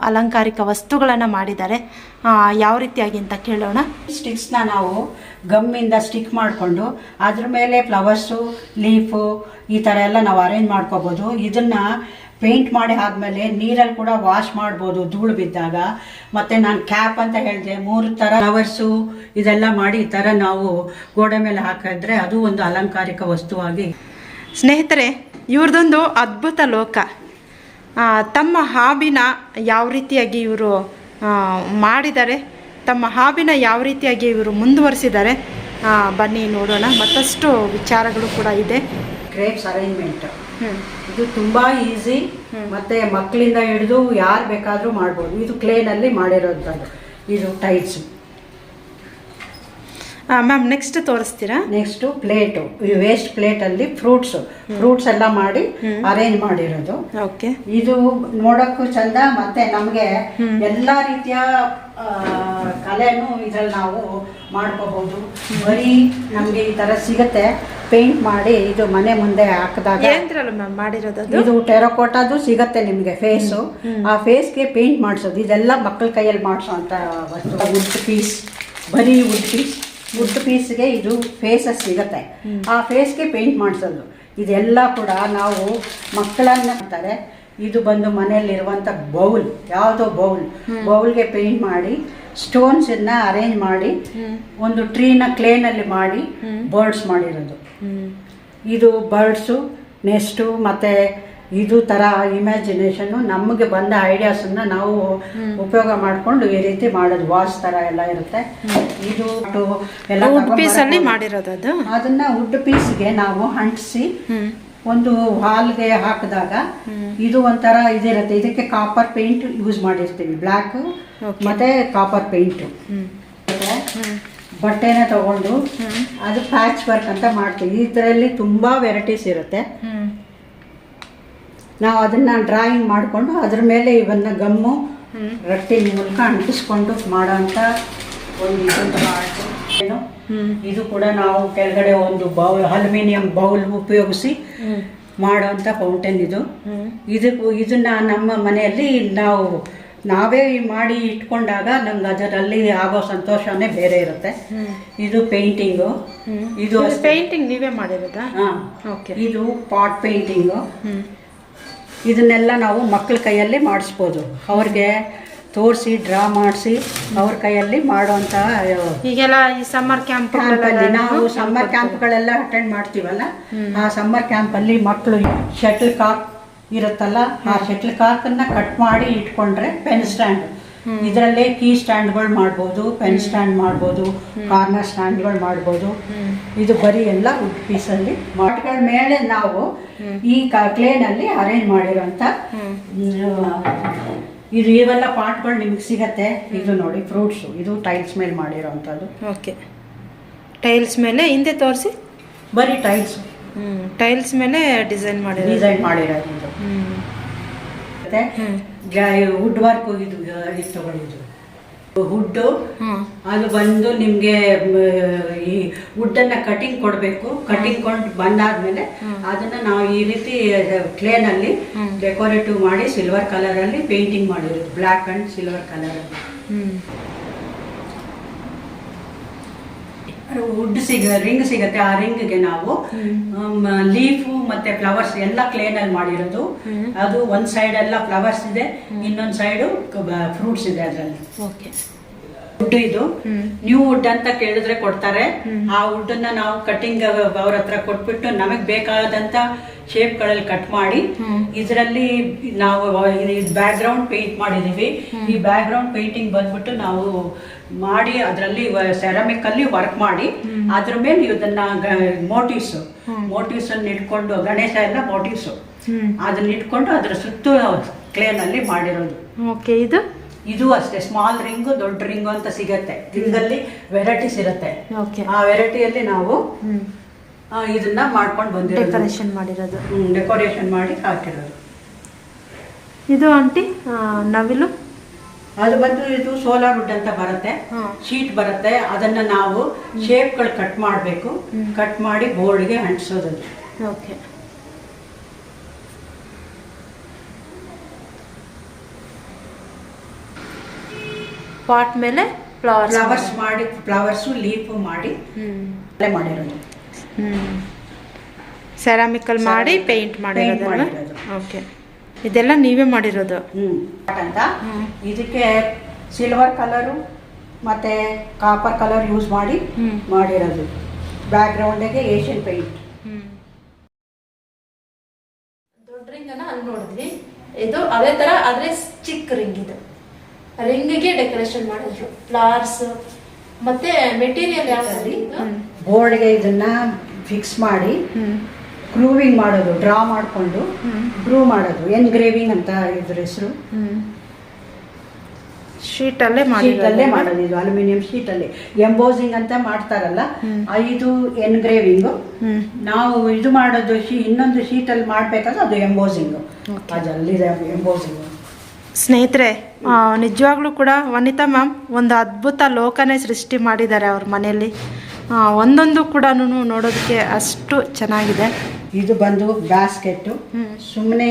ಅಲಂಕಾರಿಕ ವಸ್ತುಗಳನ್ನು ಮಾಡಿದ್ದಾರೆ. ಯಾವ ರೀತಿಯಾಗಿ ಅಂತ ಕೇಳೋಣ. ಸ್ಟಿಕ್ಸ್ನ ನಾವು ಗಮ್ಮಿಂದ ಸ್ಟಿಕ್ ಮಾಡಿಕೊಂಡು ಅದ್ರ ಮೇಲೆ ಫ್ಲವರ್ಸು, ಲೀಫು ಈ ಥರ ಎಲ್ಲ ನಾವು ಅರೇಂಜ್ ಮಾಡ್ಕೋಬೋದು. ಇದನ್ನು ಪೇಂಟ್ ಮಾಡಿ ಆದಮೇಲೆ ನೀರಲ್ಲಿ ಕೂಡ ವಾಶ್ ಮಾಡ್ಬೋದು ಧೂಳು ಬಿದ್ದಾಗ. ಮತ್ತು ನಾನು ಕ್ಯಾಪ್ ಅಂತ ಹೇಳಿದೆ, 3 ಥರ ಫ್ಲವರ್ಸು ಇದೆಲ್ಲ ಮಾಡಿ ಈ ಥರ ನಾವು ಗೋಡೆ ಮೇಲೆ ಹಾಕಿದ್ರೆ ಅದು ಒಂದು ಅಲಂಕಾರಿಕ ವಸ್ತುವಾಗಿ. ಸ್ನೇಹಿತರೆ, ಇವ್ರದೊಂದು ಅದ್ಭುತ ಲೋಕ. ತಮ್ಮ ಹಾಬಿನ ಯಾವ ರೀತಿಯಾಗಿ ಇವರು ಮಾಡಿದ್ದಾರೆ, ತಮ್ಮ ಹಾಬಿನ ಯಾವ ರೀತಿಯಾಗಿ ಇವರು ಮುಂದುವರಿಸಿದ್ದಾರೆ, ಬನ್ನಿ ನೋಡೋಣ. ಮತ್ತಷ್ಟು ವಿಚಾರಗಳು ಕೂಡ ಇದೆ. ಕ್ರೇಪ್ಸ್ ಅರೇಂಜ್ಮೆಂಟ್ ಇದು ತುಂಬ ಈಸಿ, ಮತ್ತು ಮಕ್ಕಳಿಂದ ಹಿಡಿದು ಯಾರು ಬೇಕಾದರೂ ಮಾಡ್ಬೋದು. ಇದು ಕ್ಲೇನಲ್ಲಿ ಮಾಡಿರೋದು. ಇದು ಟೈಲ್ಸು. ಮ್ಯಾಮ್, ನೆಕ್ಸ್ಟ್ ತೋರಿಸ್ತೀರಾ? Next plate. ಈ ವೇಸ್ಟ್ ಪ್ಲೇಟಲ್ಲಿ ಫ್ರೂಟ್ಸ್ ಎಲ್ಲ ಮಾಡಿ ಅರೇಂಜ್ ಮಾಡಿರೋದು. ಓಕೆ. ಇದು ನೋಡೋಕ್ಕೂ ಚಂದ, ಮತ್ತೆ ನಮಗೆ ಎಲ್ಲ ರೀತಿಯ ಕಲೆನೂ ಇದ್ರಲ್ಲಿ ನಾವು ಮಾಡ್ಕೋಬಹುದು. ಬರೀ ನಮಗೆ ಈ ಥರ ಸಿಗುತ್ತೆ ಪೇಂಟ್ ಮಾಡಿ. ಇದು ಮನೆ ಮುಂದೆ ಹಾಕಿದಾಗ ಮಾಡಿರೋದು. ಇದು ಟೆರಕೋಟಾದು ಸಿಗತ್ತೆ ನಿಮಗೆ ಫೇಸು. ಆ ಫೇಸ್ಗೆ ಪೇಂಟ್ ಮಾಡಿಸೋದು. ಇದೆಲ್ಲ ಮಕ್ಕಳ ಕೈಯಲ್ಲಿ ಮಾಡಿಸೋ ಅಂತ ವಸ್ತು. ವುಡ್ ಪೀಸ್, ಬರೀ ವುಡ್ ಪೀಸ್ಗೆ ಇದು ಫೇಸಸ್ ಸಿಗತ್ತೆ. ಆ ಫೇಸ್ಗೆ ಪೇಂಟ್ ಮಾಡಿಸೋದು. ಇದೆಲ್ಲ ಕೂಡ ನಾವು ಮಕ್ಕಳನ್ನ ಮಾಡ್ತಾರೆ. ಇದು ಬಂದು ಮನೆಯಲ್ಲಿರುವಂಥ ಬೌಲ್, ಯಾವುದೋ ಬೌಲ್ಗೆ ಪೇಂಟ್ ಮಾಡಿ ಸ್ಟೋನ್ಸನ್ನ ಅರೇಂಜ್ ಮಾಡಿ ಒಂದು ಟ್ರೀನ ಕ್ಲೇನಲ್ಲಿ ಮಾಡಿ ಬರ್ಡ್ಸ್ ಮಾಡಿರೋದು. ಇದು ಬರ್ಡ್ಸು, ನೆಸ್ಟು, ಮತ್ತು ಇದು ಥರ ಇಮ್ಯಾಜಿನೇಷನ್ನು ನಮಗೆ ಬಂದ ಐಡಿಯಾಸನ್ನು ನಾವು ಉಪಯೋಗ ಮಾಡಿಕೊಂಡು ಈ ರೀತಿ ಮಾಡೋದು ವಾಸ್ ಥರ ಎಲ್ಲ ಇರುತ್ತೆ. ಇದು ಎಲ್ಲ ವುಡ್ ಪೀಸಲ್ಲಿ ಮಾಡಿರೋದು ಅದು. ಅದನ್ನು ವುಡ್ ಪೀಸ್ಗೆ ನಾವು ಅಂಟಿಸಿ ಒಂದು ಹಾಲ್ಗೆ ಹಾಕಿದಾಗ ಇದು ಒಂಥರ ಇದಿರುತ್ತೆ. ಇದಕ್ಕೆ ಕಾಪರ್ ಪೇಂಟ್ ಯೂಸ್ ಮಾಡಿರ್ತೀವಿ, ಬ್ಲ್ಯಾಕ್ ಮತ್ತೆ ಕಾಪರ್ ಪೇಂಟ್. ಬಟ್ಟೆನ ತಗೊಂಡು ಅದು ಪ್ಯಾಚ್ ವರ್ಕ್ ಅಂತ ಮಾಡ್ತೀವಿ. ಇದರಲ್ಲಿ ತುಂಬಾ ವೆರೈಟೀಸ್ ಇರುತ್ತೆ. ನಾವು ಅದನ್ನ ಡ್ರಾಯಿಂಗ್ ಮಾಡಿಕೊಂಡು ಅದ್ರ ಮೇಲೆ ಇವನ್ನ ಗಮ್ಮು ರಟ್ಟಿನ ಮೂಲಕ ಅಂಟಿಸ್ಕೊಂಡು ಮಾಡೋಂಥ ಒಂದು ಏನು ಇದು ಕೂಡ ನಾವು ಕೆಳಗಡೆ ಒಂದು ಬೌಲ್ ಅಲ್ಯೂಮಿನಿಯಂ ಬೌಲ್ ಉಪಯೋಗಿಸಿ ಮಾಡೋಂಥ ಫೌಂಟೇನ್ ಇದು. ಇದನ್ನ ನಮ್ಮ ಮನೆಯಲ್ಲಿ ನಾವೇ ಮಾಡಿ ಇಟ್ಕೊಂಡಾಗ ನಮ್ಗೆ ಅದರಲ್ಲಿ ಆಗೋ ಸಂತೋಷನೇ ಬೇರೆ ಇರುತ್ತೆ. ಇದು ಪೇಂಟಿಂಗು. ಇದು ಪೇಂಟಿಂಗ್ ನೀವೇ ಮಾಡಿರೋದಾ? ಇದು ಪಾಟ್ ಪೇಂಟಿಂಗು. ಇದನ್ನೆಲ್ಲ ನಾವು ಮಕ್ಕಳ ಕೈಯಲ್ಲಿ ಮಾಡಿಸ್ಬೋದು. ಅವ್ರಿಗೆ ತೋರಿಸಿ ಡ್ರಾ ಮಾಡಿಸಿ ಅವ್ರ ಕೈಯಲ್ಲಿ ಮಾಡುವಂಥ ಈಗೆಲ್ಲ ಈ ಸಮ್ಮರ್ ಕ್ಯಾಂಪಲ್ಲಿ ನಾವು ಸಮ್ಮರ್ ಕ್ಯಾಂಪ್ಗಳೆಲ್ಲ ಅಟೆಂಡ್ ಮಾಡ್ತೀವಲ್ಲ, ಆ ಸಮ್ಮರ್ ಕ್ಯಾಂಪಲ್ಲಿ ಮಕ್ಕಳು ಶಟಲ್ ಕಾಕ್ ಇರುತ್ತಲ್ಲ, ಆ ಶಟಲ್ ಕಾಕನ್ನು ಕಟ್ ಮಾಡಿ ಇಟ್ಕೊಂಡ್ರೆ ಪೆನ್ ಸ್ಟ್ಯಾಂಡ್, ಇದರಲ್ಲೇ ಕೀ ಸ್ಟ್ಯಾಂಡ್ಗಳು ಮಾಡ್ಬೋದು, ಪೆನ್ ಸ್ಟ್ಯಾಂಡ್ ಮಾಡ್ಬೋದು, ಕಾರ್ನರ್ ಸ್ಟ್ಯಾಂಡ್ಗಳು ಮಾಡ್ಬೋದು. ಇದು ಬರೀ ಎಲ್ಲ ವುಡ್ ಪೀಸಲ್ಲಿ ಮಾಟ್ಗಳ ಮೇಲೆ ನಾವು ಈ ಕ್ಲೇನಲ್ಲಿ ಅರೇಂಜ್ ಮಾಡಿರೋಂಥ ಇದು ಇವೆಲ್ಲ ಪಾಟ್ಗಳು ನಿಮ್ಗೆ ಸಿಗತ್ತೆ. ಇದು ನೋಡಿ ಫ್ರೂಟ್ಸು, ಇದು ಟೈಲ್ಸ್ ಮೇಲೆ ಮಾಡಿರೋವಂಥದ್ದು. ಓಕೆ, ಟೈಲ್ಸ್ ಮೇಲೆ ಹಿಂದೆ ತೋರಿಸಿ. ಬರೀ ಟೈಲ್ಸು, ಟೈಲ್ಸ್ ಮೇಲೆ ಡಿಸೈನ್ ಮಾಡಿರೋದು ಇದು. ಮತ್ತೆ ವುಡ್ ವರ್ಕ್ ಇದು ತಗೊಂಡಿದ್ದು ಹುಡ್ಡು. ಅದು ಬಂದು ನಿಮ್ಗೆ ಈ ವುಡ್ಡನ್ನ ಕಟಿಂಗ್ ಕೊಡಬೇಕು. ಕಟಿಂಗ್ ಕೊಂಡು ಬಂದಾದ್ಮೇಲೆ ಅದನ್ನ ನಾವು ಈ ರೀತಿ ಕ್ಲೇನಲ್ಲಿ ಡೆಕೋರೇಟಿವ್ ಮಾಡಿ ಸಿಲ್ವರ್ ಕಲರ್ ಅಲ್ಲಿ ಪೇಂಟಿಂಗ್ ಮಾಡಿರೋದು, ಬ್ಲ್ಯಾಕ್ ಅಂಡ್ ಸಿಲ್ವರ್ ಕಲರ್ ಅಲ್ಲಿ. ವುಡ್ ರಿಂಗ್ ಸಿಗತ್ತೆ. ಆ ರಿಂಗ್ಗೆ ನಾವು ಲೀಫು ಮತ್ತೆ ಫ್ಲವರ್ಸ್ ಎಲ್ಲ ಕ್ಲೇನಲ್ಲಿ ಮಾಡಿರೋದು. ಅದು ಒಂದ್ ಸೈಡ್ ಎಲ್ಲ ಫ್ಲವರ್ಸ್ ಇದೆ, ಇನ್ನೊಂದ್ ಸೈಡು ಫ್ರೂಟ್ಸ್ ಇದೆ ಅದರಲ್ಲಿ. ವುಡ್ ಇದು ನ್ಯೂ ವುಡ್ ಅಂತ ಕೇಳಿದ್ರೆ ಕೊಡ್ತಾರೆ. ಆ ವುಡ್ ಅನ್ನ ನಾವು ಕಟಿಂಗ್ ಅವ್ರ ಹತ್ರ ಕೊಟ್ಬಿಟ್ಟು ನಮಗ್ ಬೇಕಾದಂತ ಶೇಪ್ ಗಳಲ್ಲಿ ಕಟ್ ಮಾಡಿ ಇದರಲ್ಲಿ ನಾವು ಬ್ಯಾಕ್ ಗ್ರೌಂಡ್ ಪೇಂಟ್ ಮಾಡಿದೀವಿ. ಈ ಬ್ಯಾಕ್ ಗ್ರೌಂಡ್ ಪೇಂಟಿಂಗ್ ಬಂದ್ಬಿಟ್ಟು ನಾವು ಮಾಡಿ ಅದರಲ್ಲಿ ಸೆರಾಮಿಕ್ ಅಲ್ಲಿ ವರ್ಕ್ ಮಾಡಿ ಅದ್ರ ಮೇಲೆ ಇದನ್ನ ಮೋಟಿವ್ಸ್ ಅನ್ನು ಇಟ್ಕೊಂಡು, ಗಣೇಶ ಎಲ್ಲ ಮೋಟಿವ್ಸ್ ಅದನ್ನ ಇಟ್ಕೊಂಡು ಅದ್ರ ಸುತ್ತು ಕ್ಲೇನಲ್ಲಿ ಮಾಡಿರೋದು. ಇದು ಅಷ್ಟೇ ಸ್ಮಾಲ್ ರಿಂಗು, ದೊಡ್ಡ ರಿಂಗು ಅಂತ ಸಿಗತ್ತೆ. ರಿಂಗಲ್ಲಿ ವೆರೈಟೀಸ್ ಇರುತ್ತೆ. ಆ ವೆರೈಟಿಯಲ್ಲಿ ನಾವು ಇದನ್ನ ಮಾಡ್ಕೊಂಡು ಬಂದಿರೋದು, ಡೆಕೋರೇಷನ್ ಮಾಡಿರೋದು, ಡೆಕೋರೇಷನ್ ಮಾಡಿ ಹಾಕಿರೋದು. ಇದು ಆಂಟಿ ನವಿಲು, ಅದು ಬಂದು ಇದು ಸೋಲಾರ್ ವುಡ್ ಅಂತ ಬರುತ್ತೆ, ಶೀಟ್ ಬರುತ್ತೆ. ಅದನ್ನ ನಾವು ಶೇಪ್ಗಳು ಕಟ್ ಮಾಡಬೇಕು, ಕಟ್ ಮಾಡಿ ಬೋರ್ಡ್ಗೆ ಅಂಟಿಸೋದು. ಓಕೆ, ಪಾಟ್ ಮೇಲೆ ಫ್ಲವರ್ಸ್ ಮಾಡಿ, ಫ್ಲವರ್ಸು ಲೀಫ್ ಮಾಡಿ ಮಾಡಿರೋದು. ಸೆರಾಮಿಕಲ್ ಮಾಡಿ ಪೇಂಟ್ ಮಾಡಿರೋದು. ಓಕೆ, ಇದೆಲ್ಲ ನೀವೇ ಮಾಡಿರೋದು ಅಂತ. ಇದಕ್ಕೆ ಸಿಲ್ವರ್ ಕಲರು ಮತ್ತೆ ಕಾಪರ್ ಕಲರ್ ಯೂಸ್ ಮಾಡಿ ಮಾಡಿರೋದು. ಬ್ಯಾಕ್ ಗ್ರೌಂಡಿಗೆ ಏಷ್ಯನ್ ಪೇಂಟ್. ದೊಡ್ಡ ರಿಂಗ್ ಅನ್ನ ಅಲ್ಲಿ ನೋಡಿದ್ವಿ. ಇದು ಅದೇ ತರ ಆದ್ರೆ ಚಿಕ್ಕ ರಿಂಗ್. ಇದು ರಿಂಗಿಗೆ ಡೆಕೋರೇಷನ್ ಮಾಡಿದ್ರು, ಫ್ಲವರ್ಸ್ ಮತ್ತೆ ಮೆಟೀರಿಯಲ್ ಯಾವ್ದು ಬೋರ್ಡ್ಗೆ ಇದನ್ನ ಫಿಕ್ಸ್ ಮಾಡಿ ಗ್ರೂವಿಂಗ್ ಮಾಡೋದು, ಡ್ರಾ ಮಾಡಿಕೊಂಡು ಗ್ರೂ ಮಾಡೋದು. ಎನ್ಗ್ರೇವಿಂಗ್ ಅಂತ ಇದ್ರ ಹೆಸರು. ಶೀಟಲ್ಲೇ ಮಾಡೋದು. ಇದು ಅಲ್ಯೂಮಿನಿಯಂ ಶೀಟಲ್ಲಿ ಎಂಬೋಸಿಂಗ್ ಅಂತ ಮಾಡ್ತಾರಲ್ಲ, ಇದು ಎನ್ಗ್ರೇವಿಂಗು. ನಾವು ಇದು ಮಾಡೋದು ಇನ್ನೊಂದು ಶೀಟಲ್ಲಿ ಮಾಡಬೇಕಾದ್ರೆ ಅದು ಎಂಬೋಸಿಂಗು. ಅದಲ್ಲಿದೆ ಎಂಬೋಸಿಂಗು. ಸ್ನೇಹಿತರೆ, ನಿಜವಾಗ್ಲೂ ಕೂಡ ವನಿತಾ ಮ್ಯಾಮ್ ಒಂದು ಅದ್ಭುತ ಲೋಕನೇ ಸೃಷ್ಟಿ ಮಾಡಿದ್ದಾರೆ ಅವ್ರ ಮನೆಯಲ್ಲಿ. ಒಂದೊಂದು ಕೂಡ ನೋಡೋದಕ್ಕೆ ಅಷ್ಟು ಚೆನ್ನಾಗಿದೆ. ಇದು ಬಂದು ಬ್ಯಾಸ್ಕೆಟ್ಟು. ಸುಮ್ಮನೆ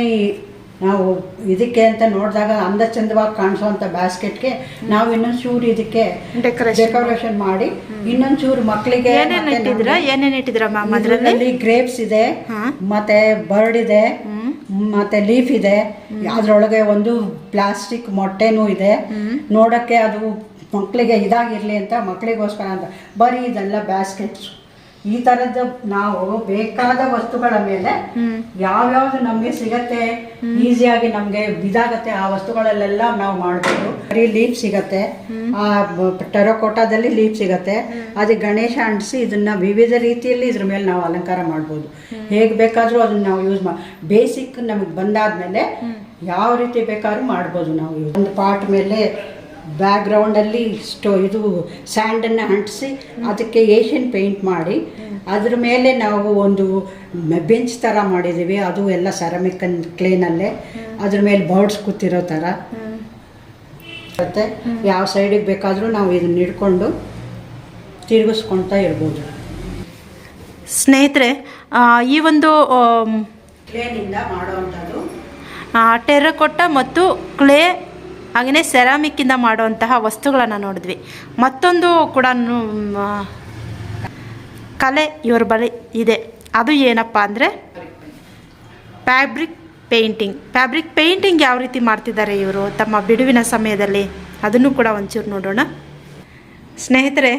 ನಾವು ಇದಕ್ಕೆ ಅಂತ ನೋಡಿದಾಗ ಅಂದ ಚಂದವಾಗಿ ಕಾಣಿಸೋಂಥ ಬ್ಯಾಸ್ಕೆಟ್ಗೆ ನಾವು ಇನ್ನೊಂದು ಚೂರು ಇದಕ್ಕೆ ಡೆಕೋರೇಷನ್ ಮಾಡಿ ಇನ್ನೊಂದು ಚೂರು ಮಕ್ಕಳಿಗೆ ಏನೇನು ಇಟ್ಟಿದ್ರ ಮ್ಯಾಮ್? ಅದರಲ್ಲಿ ಗ್ರೇಪ್ಸ್ ಇದೆ, ಮತ್ತೆ ಬರ್ಡ್ ಇದೆ, ಮತ್ತೆ ಲೀಫ್ ಇದೆ. ಅದ್ರೊಳಗೆ ಒಂದು ಪ್ಲಾಸ್ಟಿಕ್ ಮೊಟ್ಟೆನೂ ಇದೆ. ನೋಡಕ್ಕೆ ಅದು ಮಕ್ಕಳಿಗೆ ಇದಾಗಿರ್ಲಿ ಅಂತ, ಮಕ್ಕಳಿಗೋಸ್ಕರ ಅಂತ ಬರೀ ಇದೆಲ್ಲ ಬ್ಯಾಸ್ಕೆಟ್ಸ್ ಈ ಥರದ್ದು ನಾವು ಬೇಕಾದ ವಸ್ತುಗಳ ಮೇಲೆ ಯಾವ್ಯಾವ್ದು ನಮಗೆ ಸಿಗತ್ತೆ, ಈಸಿಯಾಗಿ ನಮಗೆ ಇದಾಗತ್ತೆ, ಆ ವಸ್ತುಗಳಲ್ಲೆಲ್ಲ ನಾವು ಮಾಡ್ಬೋದು. ಬರೀ ಲೀಫ್ ಸಿಗತ್ತೆ, ಆ ಟೆರಕೋಟಾದಲ್ಲಿ ಲೀಫ್ ಸಿಗತ್ತೆ, ಅದು ಗಣೇಶ ಅಂಟಿಸಿ ಇದನ್ನ ವಿವಿಧ ರೀತಿಯಲ್ಲಿ ಇದ್ರ ಮೇಲೆ ನಾವು ಅಲಂಕಾರ ಮಾಡ್ಬೋದು. ಹೇಗೆ ಬೇಕಾದರೂ ಅದನ್ನ ನಾವು ಯೂಸ್ ಬೇಸಿಕ್ ನಮಗೆ ಬಂದಾದ್ಮೇಲೆ ಯಾವ ರೀತಿ ಬೇಕಾದ್ರೂ ಮಾಡ್ಬೋದು. ನಾವು ಒಂದು ಪಾಟ್ ಮೇಲೆ ಬ್ಯಾಕ್ಗ್ರೌಂಡಲ್ಲಿ ಇದು ಸ್ಯಾಂಡನ್ನು ಅಂಟಿಸಿ ಅದಕ್ಕೆ ಏಷ್ಯನ್ ಪೇಂಟ್ ಮಾಡಿ ಅದ್ರ ಮೇಲೆ ನಾವು ಒಂದು ಬೆಂಚ್ ಥರ ಮಾಡಿದ್ದೀವಿ. ಅದು ಎಲ್ಲ ಸೆರಾಮಿಕ್ ಕ್ಲೇನಲ್ಲೇ ಅದ್ರ ಮೇಲೆ ಬರ್ಡ್ಸ್ ಕೂತಿರೋ ಥರ ಮತ್ತು ಯಾವ ಸೈಡಿಗೆ ಬೇಕಾದರೂ ನಾವು ಇದನ್ನ ಹಿಡ್ಕೊಂಡು ತಿರುಗಿಸ್ಕೊಳ್ತಾ ಇರ್ಬೋದು. ಸ್ನೇಹಿತರೆ, ಈ ಒಂದು ಕ್ಲೇನಿಂದ ಮಾಡೋವಂಥದ್ದು ಟೆರಕೋಟ ಮತ್ತು ಕ್ಲೇ ಹಾಗೆಯೇ ಸೆರಾಮಿಕ್ಕಿಂದ ಮಾಡುವಂತಹ ವಸ್ತುಗಳನ್ನು ನೋಡಿದ್ವಿ. ಮತ್ತೊಂದು ಕೂಡ ಕಲೆ ಇವ್ರ ಬಳಿ ಇದೆ. ಅದು ಏನಪ್ಪ ಅಂದರೆ ಫ್ಯಾಬ್ರಿಕ್ ಪೇಂಟಿಂಗ್ ಯಾವ ರೀತಿ ಮಾಡ್ತಿದ್ದಾರೆ ಇವರು ತಮ್ಮ ಬಿಡುವಿನ ಸಮಯದಲ್ಲಿ, ಅದನ್ನು ಕೂಡ ಒಂಚೂರು ನೋಡೋಣ. ಸ್ನೇಹಿತರೆ,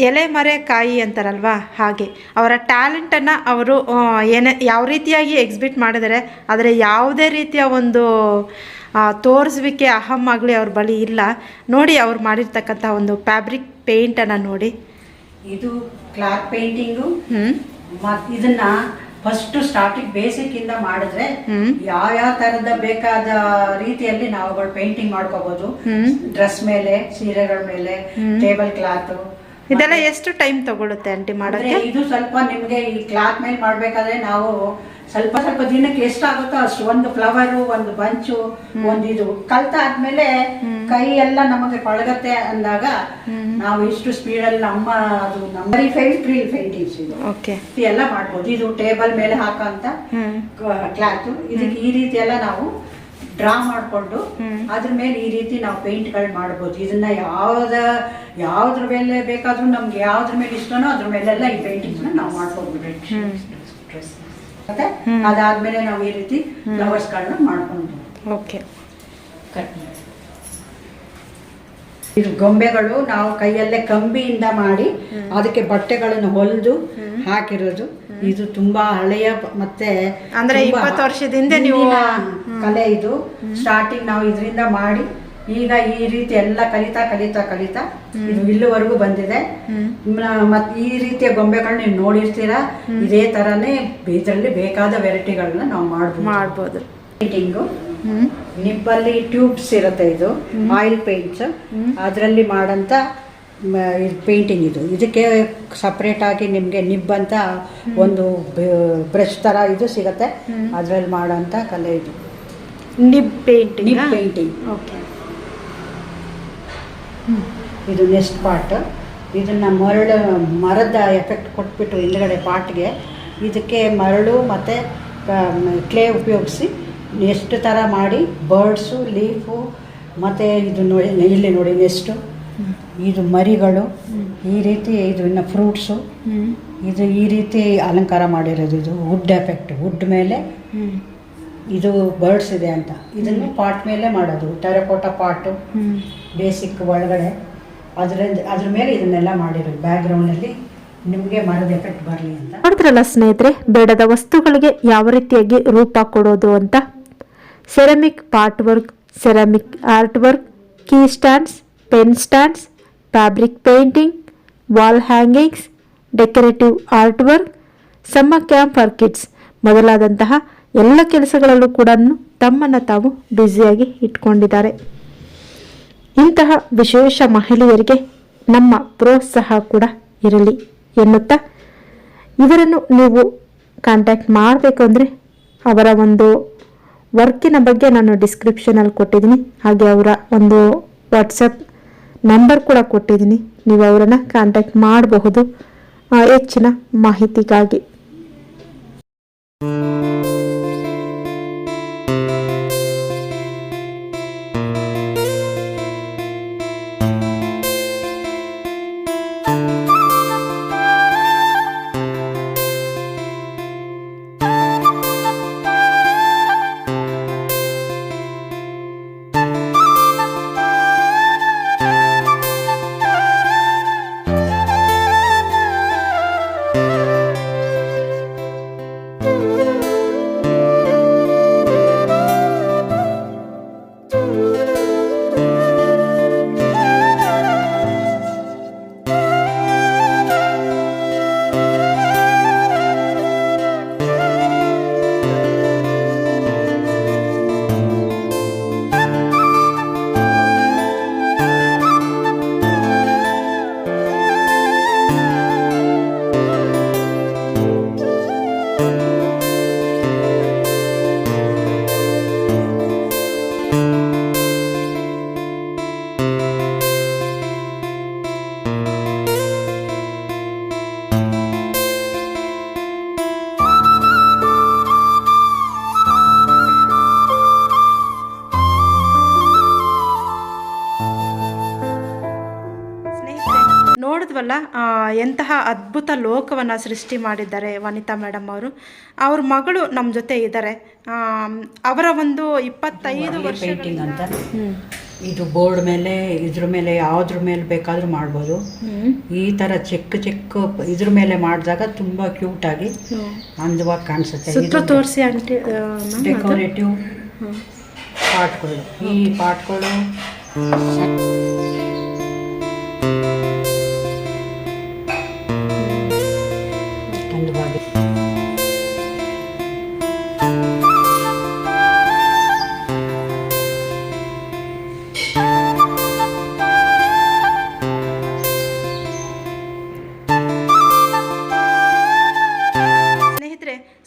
ಎಲೆ ಮರೆ ಕಾಯಿ ಅಂತಾರಲ್ವ, ಹಾಗೆ ಅವರ ಟ್ಯಾಲೆಂಟನ್ನು ಅವರು ಯಾವ ರೀತಿಯಾಗಿ ಎಕ್ಸಿಬಿಟ್ ಮಾಡಿದರೆ, ಆದರೆ ಯಾವುದೇ ರೀತಿಯ ಒಂದು ತೋರಿಸುವಿಕೆ ಅಹಂ ಆಗಲಿ ಅವ್ರ ಬಳಿ ಇಲ್ಲ. ನೋಡಿ ಅವ್ರು ಮಾಡಿರ್ತಕ್ಕಂಥ ಒಂದು ಫ್ಯಾಬ್ರಿಕ್ ಪೇಂಟನ್ನು ನೋಡಿ. ಇದು ಕ್ಲಾತ್ ಪೇಂಟಿಂಗು. ಇದನ್ನ ಫಸ್ಟ್ ಸ್ಟಾರ್ಟಿಂಗ್ ಬೇಸಿಕ್ ಇಂದ ಮಾಡಿದ್ರೆ ಯಾವ ತರದ ಬೇಕಾದ ರೀತಿಯಲ್ಲಿ ನಾವುಗಳು ಪೇಂಟಿಂಗ್ ಮಾಡ್ಕೋಬಹುದು. ಡ್ರೆಸ್ ಮೇಲೆ, ಸೀರೆಗಳ ಮೇಲೆ, ಟೇಬಲ್ ಕ್ಲಾತ್. ಇದೆಲ್ಲ ಎಷ್ಟು ಟೈಮ್ ತಗೊಳುತ್ತೆ ಆಂಟಿ ಮಾಡೋಕ್ಕೆ? ಇದು ಸ್ವಲ್ಪ ನಿಮ್ಗೆ ಈ ಕ್ಲಾತ್ ಮೇಲೆ ಮಾಡ್ಬೇಕಾದ್ರೆ ನಾವು ಸ್ವಲ್ಪ ದಿನಕ್ಕೆ ಎಷ್ಟಾಗುತ್ತೋ ಅಷ್ಟು, ಒಂದು ಫ್ಲವರು, ಒಂದು ಬಂಚು, ಒಂದು ಇದು ಕಲ್ತಾದ್ಮೇಲೆ ಕೈ ಎಲ್ಲ ನಮಗೆ ಪಳಗತ್ತೆ ಅಂದಾಗ ನಾವು ಇಷ್ಟು ಸ್ಪೀಡಲ್ಲಿ ನಮ್ಮ ಪೇಂಟಿಂಗ್ಸ್ ಇದು ಎಲ್ಲ ಮಾಡ್ಬೋದು. ಇದು ಟೇಬಲ್ ಮೇಲೆ ಹಾಕೋಂತ ಕ್ಲಾತ್. ಇದಕ್ಕೆ ಈ ರೀತಿ ಎಲ್ಲ ನಾವು ಡ್ರಾ ಮಾಡಿಕೊಂಡು ಅದ್ರ ಮೇಲೆ ಈ ರೀತಿ ನಾವು ಪೇಂಟ್ಗಳು ಮಾಡ್ಬೋದು. ಇದನ್ನ ಯಾವ್ದ್ರ ಮೇಲೆ ಬೇಕಾದ್ರೂ ನಮ್ಗೆ ಯಾವ್ದ್ರ ಮೇಲೆ ಇಷ್ಟನೋ ಅದ್ರ ಮೇಲೆಲ್ಲ ಈ ಪೇಂಟಿಂಗ್ಸ್ನ ನಾವು ಮಾಡ್ಬೋದು. ಮತ್ತೆ ಅದಾದ್ಮೇಲೆ ನಾವು ಈ ರೀತಿ ಫ್ಲವರ್ಸ್ಗಳನ್ನ ಮಾಡ್ಕೊಂಡು ಇದು ಗೊಂಬೆಗಳು ನಾವು ಕೈಯಲ್ಲೇ ಕಂಬಿಯಿಂದ ಮಾಡಿ ಅದಕ್ಕೆ ಬಟ್ಟೆಗಳನ್ನು ಹೊಲಿದು ಹಾಕಿರೋದು. ಇದು ತುಂಬಾ ಹಳೆಯ ಮತ್ತೆ ಅಂದ್ರೆ 20 ವರ್ಷದಿಂದ ನೀವು ಕಲೆ. ಇದು ಸ್ಟಾರ್ಟಿಂಗ್ ನಾವು ಇದರಿಂದ ಮಾಡಿ ಈಗ ಈ ರೀತಿ ಎಲ್ಲ ಕಲಿತಾ ಇದು ಇಲ್ಲಿವರೆಗೂ ಬಂದಿದೆ. ಮತ್ತೆ ಈ ರೀತಿಯ ಗೊಂಬೆಗಳನ್ನ ನೀವು ನೋಡಿರ್ತೀರಾ. ಇದೇ ತರನೇ ಇದರಲ್ಲಿ ಬೇಕಾದ ವೆರೈಟಿಗಳನ್ನ ನಾವು ಮಾಡ್ಬೋದು. ಪೇಂಟಿಂಗು ನಿಬ್ಬಲ್ಲಿ ಟ್ಯೂಬ್ಸ್ ಇರುತ್ತೆ. ಇದು ಆಯಿಲ್ ಪೇಂಟ್ಸ್, ಅದರಲ್ಲಿ ಮಾಡಂತ ಪೇಂಟಿಂಗ್. ಇದಕ್ಕೆ ಸಪ್ರೇಟ್ ಆಗಿ ನಿಮಗೆ ನಿಬ್ ಅಂತ ಒಂದು ಬ್ರಷ್ ತರ ಇದು ಸಿಗತ್ತೆ. ಅದರಲ್ಲಿ ಮಾಡೋಂಥ ಕಲೆ ಇದು ನಿಬ್ ಪೇಂಟಿಂಗ್. ಇದು ನೆಕ್ಸ್ಟ್ ಪಾರ್ಟ್. ಇದನ್ನ ಮರದ ಎಫೆಕ್ಟ್ ಕೊಟ್ಬಿಟ್ಟು ಹಿಂದ್ಗಡೆ ಪಾಟ್ಗೆ ಇದಕ್ಕೆ ಮರಳು ಮತ್ತು ಕ್ಲೇ ಉಪಯೋಗಿಸಿ ಎಷ್ಟು ಥರ ಮಾಡಿ ಬರ್ಡ್ಸು, ಲೀಫು ಮತ್ತು ಇದು ನೋಡಿ, ಇಲ್ಲಿ ನೋಡಿ ನೆಕ್ಸ್ಟು ಇದು ಮರಿಗಳು, ಈ ರೀತಿ ಇದು ಇನ್ನು ಫ್ರೂಟ್ಸು, ಇದು ಈ ರೀತಿ ಅಲಂಕಾರ ಮಾಡಿರೋದು. ಇದು ವುಡ್ ಎಫೆಕ್ಟ್, ವುಡ್ ಮೇಲೆ ಇದು ಬರ್ಡ್ಸ್ ಇದೆ ಅಂತ ಇದನ್ನು ಪಾಟ್ ಮೇಲೆ ಮಾಡೋದು. ಟೆರಕೋಟಾ ಪಾಟು ಬೇಸಿಕ್ ಒಳಗಡೆ ಅದ್ರ ಮೇಲೆ ಇದನ್ನೆಲ್ಲ ಮಾಡಿರೋದು. ಬ್ಯಾಕ್ಗ್ರೌಂಡಲ್ಲಿ ನಿಮಗೆ ಮರದ ಎಫೆಕ್ಟ್ ಬರಲಿ ಅಂತ. ನೋಡಿದ್ರಲ್ಲ ಸ್ನೇಹಿತರೆ, ಬೇಡದ ವಸ್ತುಗಳಿಗೆ ಯಾವ ರೀತಿಯಾಗಿ ರೂಪ ಕೊಡೋದು ಅಂತ. Ceramic part work, ceramic art work, key stands, pen stands, fabric painting, wall hangings, decorative art work, summer camp for kids ಮೊದಲಾದಂತಹ ಎಲ್ಲ ಕೆಲಸಗಳಲ್ಲೂ ಕೂಡ ತಮ್ಮನ್ನು ತಾವು ಬ್ಯುಸಿಯಾಗಿ ಇಟ್ಕೊಂಡಿದ್ದಾರೆ. ಇಂತಹ ವಿಶೇಷ ಮಹಿಳೆಯರಿಗೆ ನಮ್ಮ ಪ್ರೋತ್ಸಾಹ ಕೂಡ ಇರಲಿ ಎನ್ನುತ್ತಾ, ಇವರನ್ನು ನೀವು ಕಾಂಟ್ಯಾಕ್ಟ್ ಮಾಡಬೇಕು ಅಂದರೆ ಅವರ ಒಂದು ವರ್ಕಿನ ಬಗ್ಗೆ ನಾನು ಡಿಸ್ಕ್ರಿಪ್ಷನಲ್ಲಿ ಕೊಟ್ಟಿದ್ದೀನಿ. ಹಾಗೆ ಅವರ ಒಂದು ವಾಟ್ಸಪ್ ನಂಬರ್ ಕೂಡ ಕೊಟ್ಟಿದ್ದೀನಿ. ನೀವು ಅವರನ್ನು ಕಾಂಟ್ಯಾಕ್ಟ್ ಮಾಡಬಹುದು ಹೆಚ್ಚಿನ ಮಾಹಿತಿಗಾಗಿ. ನೋಡಿದ್ವಲ್ಲ ಎಂತಹ ಅದ್ಭುತ ಲೋಕವನ್ನು ಸೃಷ್ಟಿ ಮಾಡಿದ್ದಾರೆ ವನಿತಾ ಮೇಡಮ್ ಅವರು. ಅವ್ರ ಮಗಳು ನಮ್ಮ ಜೊತೆ ಇದ್ದಾರೆ. ಅವರ ಒಂದು 25 ವರ್ಷ ಪೇಂಟಿಂಗ್ ಅಂತ ಇದು ಬೋರ್ಡ್ ಮೇಲೆ ಇದ್ರ ಮೇಲೆ ಯಾವುದ್ರ ಮೇಲೆ ಬೇಕಾದರೂ ಮಾಡ್ಬೋದು. ಈ ಥರ ಚೆಕ್ ಇದ್ರ ಮೇಲೆ ಮಾಡಿದಾಗ ತುಂಬ ಕ್ಯೂಟಾಗಿ ಅಂದವಾಗಿ ಕಾಣಿಸುತ್ತೆ. ಸುತ್ತ ತೋರಿಸಿ ಆಂಟಿ. ಡೆಕೋರೇಟಿವ್ ಪಾಟ್ಗಳು, ಈ ಪಾಟ್ಗಳು ಅಂದವಾಗಿ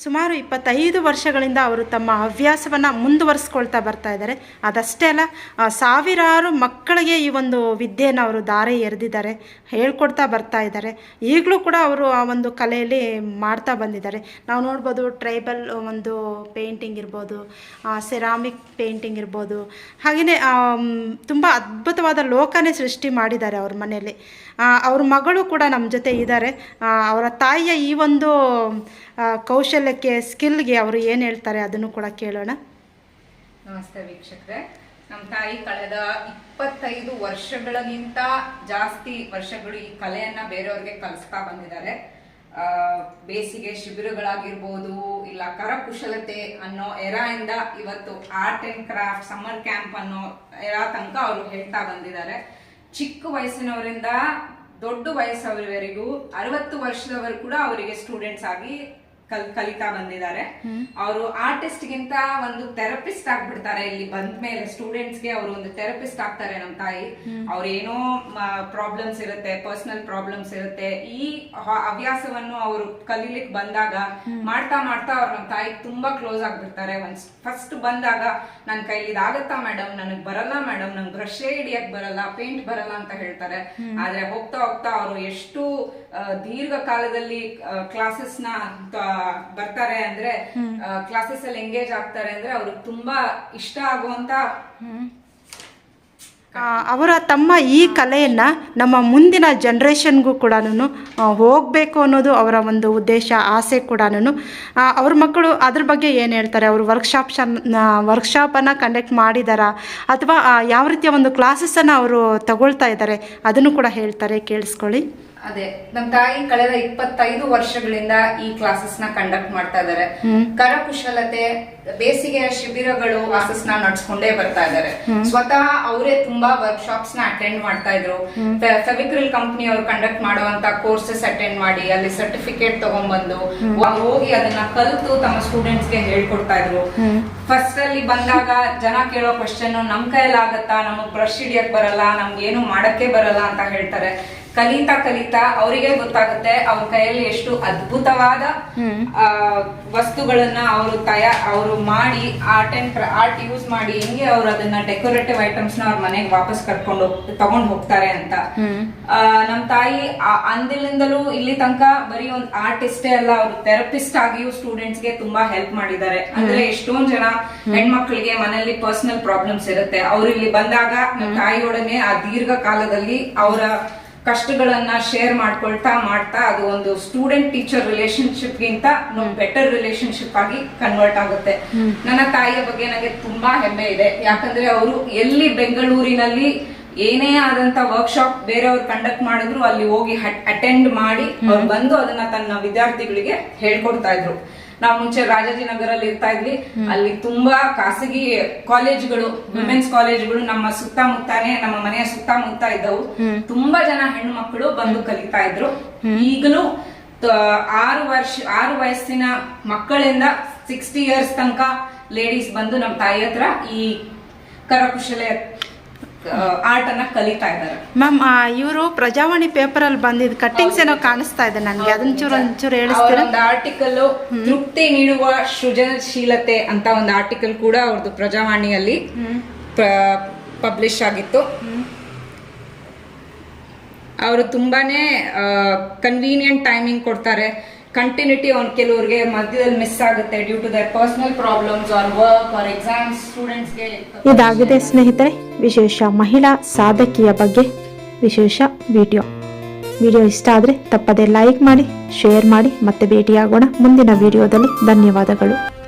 ಸುಮಾರು 25 ವರ್ಷಗಳಿಂದ ಅವರು ತಮ್ಮ ಹವ್ಯಾಸವನ್ನು ಮುಂದುವರಿಸ್ಕೊಳ್ತಾ ಬರ್ತಾ ಇದ್ದಾರೆ. ಅದಷ್ಟೇ ಅಲ್ಲ, ಸಾವಿರಾರು ಮಕ್ಕಳಿಗೆ ಈ ಒಂದು ವಿದ್ಯೆಯನ್ನು ಅವರು ದಾರಿ ಎರೆದಿದ್ದಾರೆ, ಹೇಳ್ಕೊಡ್ತಾ ಬರ್ತಾ ಇದ್ದಾರೆ. ಈಗಲೂ ಕೂಡ ಅವರು ಆ ಒಂದು ಕಲೆಯಲ್ಲಿ ಮಾಡ್ತಾ ಬಂದಿದ್ದಾರೆ. ನಾವು ನೋಡ್ಬೋದು, ಟ್ರೈಬಲ್ ಒಂದು ಪೇಂಟಿಂಗ್ ಇರ್ಬೋದು, ಸೆರಾಮಿಕ್ ಪೇಂಟಿಂಗ್ ಇರ್ಬೋದು, ಹಾಗೆಯೇ ತುಂಬ ಅದ್ಭುತವಾದ ಲೋಕನೇ ಸೃಷ್ಟಿ ಮಾಡಿದ್ದಾರೆ ಅವ್ರ ಮನೆಯಲ್ಲಿ. ಅವ್ರ ಮಗಳು ಕೂಡ ನಮ್ಮ ಜೊತೆ ಇದ್ದಾರೆ. ಅವರ ತಾಯಿಯ ಈ ಒಂದು ಕೌಶಲ್ಯಕ್ಕೆ, ಸ್ಕಿಲ್ಗೆ ಅವರು ಏನು ಹೇಳ್ತಾರೆ ಅದನ್ನು ಕೂಡ ಕೇಳೋಣ. ನಮಸ್ತೆ ವೀಕ್ಷಕರೇ. ನಮ್ಮ ತಾಯಿ ಕಳೆದ 25 ವರ್ಷಗಳಿಗಿಂತ ಜಾಸ್ತಿ ವರ್ಷಗಳು ಈ ಕಲೆಯನ್ನ ಬೇರೆಯವ್ರಿಗೆ ಕಲಿಸ್ತಾ ಬಂದಿದ್ದಾರೆ. ಬೇಸಿಗೆ ಶಿಬಿರಗಳಾಗಿರ್ಬೋದು, ಇಲ್ಲ ಕರಕುಶಲತೆ ಅನ್ನೋ ಎರಾಯಿಂದ ಇವತ್ತು art and craft summer camp ಅನ್ನೋ ಎರಾ ತನಕ ಅವರು ಹೇಳ್ತಾ ಬಂದಿದ್ದಾರೆ. ಚಿಕ್ಕ ವಯಸ್ಸಿನವರಿಂದ ದೊಡ್ಡ ವಯಸ್ಸವರೆಗೂ 60 ವರ್ಷದವರು ಕೂಡ ಅವರಿಗೆ ಸ್ಟೂಡೆಂಟ್ಸ್ ಆಗಿ ಕಲಿತಾ ಬಂದಿದ್ದಾರೆ. ಅವರು ಆರ್ಟಿಸ್ಟ್ ಗಿಂತ ಒಂದು ಥೆರಪಿಸ್ಟ್ ಆಗ್ಬಿಡ್ತಾರೆ. ಇಲ್ಲಿ ಬಂದ ಮೇಲೆ ಸ್ಟೂಡೆಂಟ್ಸ್ ಗೆ ಅವರು ಒಂದು ಥೆರಪಿಸ್ಟ್ ಆಗ್ತಾರೆ. ನಮ್ಮ ತಾಯಿ ಅವ್ರ ಏನೋ ಪ್ರಾಬ್ಲಮ್ಸ್ ಇರುತ್ತೆ, ಪರ್ಸನಲ್ ಪ್ರಾಬ್ಲಮ್ಸ್ ಇರುತ್ತೆ, ಈ ಹವ್ಯಾಸವನ್ನು ಅವರು ಕಲೀಲಿಕ್ಕೆ ಬಂದಾಗ ಮಾಡ್ತಾ ಮಾಡ್ತಾ ಅವ್ರು ನಮ್ಮ ತಾಯಿಗೆ ತುಂಬಾ ಕ್ಲೋಸ್ ಆಗ್ಬಿಡ್ತಾರೆ. ಫಸ್ಟ್ ಬಂದಾಗ ನನ್ನ ಕೈಲಿ ಇದಾಗತ್ತಾ ಮೇಡಮ್, ನನಗ್ ಬರಲ್ಲ ಮೇಡಮ್, ನಂಗೆ ಬ್ರಷೇ ಹಿಡಿಯಕ್ ಬರಲ್ಲ, ಪೇಂಟ್ ಬರಲ್ಲ ಅಂತ ಹೇಳ್ತಾರೆ. ಆದ್ರೆ ಹೋಗ್ತಾ ಹೋಗ್ತಾ ಅವರು ಎಷ್ಟು ದೀರ್ಘ ಕಾಲದಲ್ಲಿ ಕ್ಲಾಸಸ್ ನ ಬರ್ತಾರೆ ಅಂದ್ರೆ, ಕ್ಲಾಸಸ್ ಅಲ್ಲಿ ಎಂಗೇಜ್ ಆಗ್ತಾರೆ ಅಂದ್ರೆ ಅವ್ರಿಗೆ ತುಂಬಾ ಇಷ್ಟ ಆಗುವಂತ. ಅವರ ತಮ್ಮ ಈ ಕಲೆಯನ್ನು ನಮ್ಮ ಮುಂದಿನ ಜನ್ರೇಷನ್ಗೂ ಕೂಡ ಹೋಗಬೇಕು ಅನ್ನೋದು ಅವರ ಒಂದು ಉದ್ದೇಶ, ಆಸೆ ಕೂಡ. ಅವ್ರ ಮಕ್ಕಳು ಅದ್ರ ಬಗ್ಗೆ ಏನು ಹೇಳ್ತಾರೆ? ಅವರು ವರ್ಕ್ಶಾಪನ್ನು ಕಂಡಕ್ಟ್ ಮಾಡಿದಾರಾ, ಅಥವಾ ಯಾವ ರೀತಿಯ ಒಂದು ಕ್ಲಾಸಸ್ಸನ್ನು ಅವರು ತಗೊಳ್ತಾ ಇದ್ದಾರೆ ಅದನ್ನು ಕೂಡ ಹೇಳ್ತಾರೆ, ಕೇಳಿಸ್ಕೊಳ್ಳಿ. ಅದೇ, ನಮ್ಮ ತಾಯಿ ಕಳೆದ 25 ವರ್ಷಗಳಿಂದ ಈ ಕ್ಲಾಸಸ್ ನ ಕಂಡಕ್ಟ್ ಮಾಡ್ತಾ ಇದ್ದಾರೆ. ಕರಕುಶಲತೆ ಬೇಸಿಗೆಯ ಶಿಬಿರಗಳು ಕ್ಲಾಸಸ್ ನ ನಡ್ಸ್ಕೊಂಡೇ ಬರ್ತಾ ಇದ್ದಾರೆ. ಸ್ವತಃ ಅವರೇ ತುಂಬಾ ವರ್ಕ್ಶಾಪ್ಸ್ ನ ಅಟೆಂಡ್ ಮಾಡ್ತಾ ಇದ್ರು. ಫೆವಿಕ್ರಿಲ್ ಕಂಪನಿ ಅವರು ಕಂಡಕ್ಟ್ ಮಾಡುವಂತ ಕೋರ್ಸಸ್ ಅಟೆಂಡ್ ಮಾಡಿ ಅಲ್ಲಿ ಸರ್ಟಿಫಿಕೇಟ್ ತಗೊಂಡ್ಬಂದು ಹೋಗಿ ಅದನ್ನ ಕಲಿತು ತಮ್ಮ ಸ್ಟೂಡೆಂಟ್ಸ್ ಗೆ ಹೇಳ್ಕೊಡ್ತಾ ಇದ್ರು. ಫಸ್ಟ್ ಅಲ್ಲಿ ಬಂದಾಗ ಜನ ಕೇಳೋ ಕ್ವಶನ್, ನಮ್ ಕೈಯಲ್ಲಿ ಆಗತ್ತಾ, ನಮಗ್ ಬ್ರಷ್ ಹಿಡಿಯಕ್ ಬರಲ್ಲ, ನಮ್ಗೆ ಏನು ಮಾಡಕ್ಕೆ ಬರಲ್ಲ ಅಂತ ಹೇಳ್ತಾರೆ. ಕಲಿತಾ ಕಲಿತಾ ಅವರಿಗೆ ಗೊತ್ತಾಗುತ್ತೆ ಅವ್ರ ಕೈಯಲ್ಲಿ ಎಷ್ಟು ಅದ್ಭುತವಾದ ವಸ್ತುಗಳನ್ನ ಅವರು ಮಾಡಿ ಆರ್ಟ್ ಯೂಸ್ ಮಾಡಿ ಹೆಂಗೆ ಅವ್ರು ಅದನ್ನ ಡೆಕೋರೇಟಿವ್ ಐಟಮ್ಸ್ ನ ಅವ್ರ ಮನೆಗೆ ವಾಪಸ್ ತಗೊಂಡ್ ಹೋಗ್ತಾರೆ ಅಂತ. ನಮ್ ತಾಯಿ ಅಂದಿನಿಂದಲೂ ಇಲ್ಲಿ ತನಕ ಬರೀ ಒಂದು ಆರ್ಟಿಸ್ಟೇ ಅಲ್ಲ, ಅವರು ಥೆರಪಿಸ್ಟ್ ಆಗಿಯೂ ಸ್ಟೂಡೆಂಟ್ಸ್ ಗೆ ತುಂಬಾ ಹೆಲ್ಪ್ ಮಾಡಿದ್ದಾರೆ. ಅಂದ್ರೆ ಎಷ್ಟೊಂದ್ ಜನ ಹೆಣ್ಮಕ್ಳಿಗೆ ಮನೆಯಲ್ಲಿ ಪರ್ಸನಲ್ ಪ್ರಾಬ್ಲಮ್ಸ್ ಇರುತ್ತೆ. ಅವ್ರು ಇಲ್ಲಿ ಬಂದಾಗ ನಮ್ ತಾಯಿಯೊಡನೆ ಆ ದೀರ್ಘ ಕಾಲದಲ್ಲಿ ಅವರ ಕಷ್ಟಗಳನ್ನ ಶೇರ್ ಮಾಡ್ತಾ ಅದು ಒಂದು ಸ್ಟೂಡೆಂಟ್ ಟೀಚರ್ ರಿಲೇಶನ್ಶಿಪ್ ಗಿಂತ ಬೆಟರ್ ರಿಲೇಶನ್ಶಿಪ್ ಆಗಿ ಕನ್ವರ್ಟ್ ಆಗುತ್ತೆ. ನನ್ನ ತಾಯಿಯ ಬಗ್ಗೆ ನನಗೆ ತುಂಬಾ ಹೆಮ್ಮೆ ಇದೆ. ಯಾಕಂದ್ರೆ ಅವರು ಎಲ್ಲಿ ಬೆಂಗಳೂರಿನಲ್ಲಿ ಏನೇ ಆದಂತ ವರ್ಕ್ಶಾಪ್ ಬೇರೆಯವ್ರು ಕಂಡಕ್ಟ್ ಮಾಡಿದ್ರು ಅಲ್ಲಿ ಹೋಗಿ ಅಟೆಂಡ್ ಮಾಡಿ ಅವ್ರು ಬಂದು ಅದನ್ನ ತನ್ನ ವಿದ್ಯಾರ್ಥಿಗಳಿಗೆ ಹೇಳ್ಕೊಡ್ತಾ ಇದ್ರು. ನಾವು ಮುಂಚೆ ರಾಜಾಜಿನಗರಲ್ಲಿ ಇರ್ತಾ ಇದ್ವಿ. ಅಲ್ಲಿ ತುಂಬಾ ಖಾಸಗಿ ಕಾಲೇಜ್ಗಳು, ವಿಮೆನ್ಸ್ ಕಾಲೇಜ್ಗಳು ನಮ್ಮ ಸುತ್ತಮುತ್ತಾನೆ, ನಮ್ಮ ಮನೆಯ ಸುತ್ತಮುತ್ತ ಇದ್ದವು. ತುಂಬಾ ಜನ ಹೆಣ್ಣು ಮಕ್ಕಳು ಬಂದು ಕಲಿತಾ ಇದ್ರು. ಈಗಲೂ 6 ವಯಸ್ಸಿನ ಮಕ್ಕಳಿಂದ 60 years ತನಕ ಲೇಡೀಸ್ ಬಂದು ನಮ್ಮ ತಾಯಿ ಹತ್ರ ಈ ಕರಕುಶಲ ಆರ್ಟ್ ಅನ್ನ ಕಲಿತಾ ಇದ್ದಾರೆ. ಮ್ಯಾಮ್, ಇವರು ಪ್ರಜಾವಾಣಿ ಪೇಪರ್ ಅಲ್ಲಿ ಬಂದಿದ್ ಕಟ್ಟಿಂಗ್ಸ್ ಏನೋ ಕಾಣಿಸ್ತಾ ಇದೆ ನನಗೆ, ಅದನ್ನ ಒಂಚೂರು ಹೇಳಿಸ್ತೀರಾ? ಒಂದು ಆರ್ಟಿಕಲ್ ತೃಪ್ತಿ ನೀಡುವ ಸೃಜನಶೀಲತೆ ಅಂತ ಒಂದು ಆರ್ಟಿಕಲ್ ಕೂಡ ಅವ್ರದ್ದು ಪ್ರಜಾವಾಣಿಯಲ್ಲಿ ಪಬ್ಲಿಷ್ ಆಗಿತ್ತು. ಅವರು ತುಂಬಾನೇ ಕನ್ವೀನಿಯಂಟ್ ಟೈಮಿಂಗ್ ಕೊಡ್ತಾರೆ. ಕಂಟಿನ್ಯೂಟಿ ಕೆಲವರಿಗೆ ಮಧ್ಯದಲ್ಲಿ ಮಿಸ್ ಆಗುತ್ತೆ due to their personal problems or work or exams. ಸ್ಟೂಡೆಂಟ್ಸ್ಗೆ ಇದಾಗಿದೆ ಸ್ನೇಹಿತರೆ ವಿಶೇಷ ಮಹಿಳಾ ಸಾಧಕಿಯ ಬಗ್ಗೆ ವಿಶೇಷ ವಿಡಿಯೋ. ವಿಡಿಯೋ ಇಷ್ಟ ಆದರೆ ತಪ್ಪದೇ ಲೈಕ್ ಮಾಡಿ, ಶೇರ್ ಮಾಡಿ. ಮತ್ತೆ ಭೇಟಿಯಾಗೋಣ ಮುಂದಿನ ವಿಡಿಯೋದಲ್ಲಿ. ಧನ್ಯವಾದಗಳು.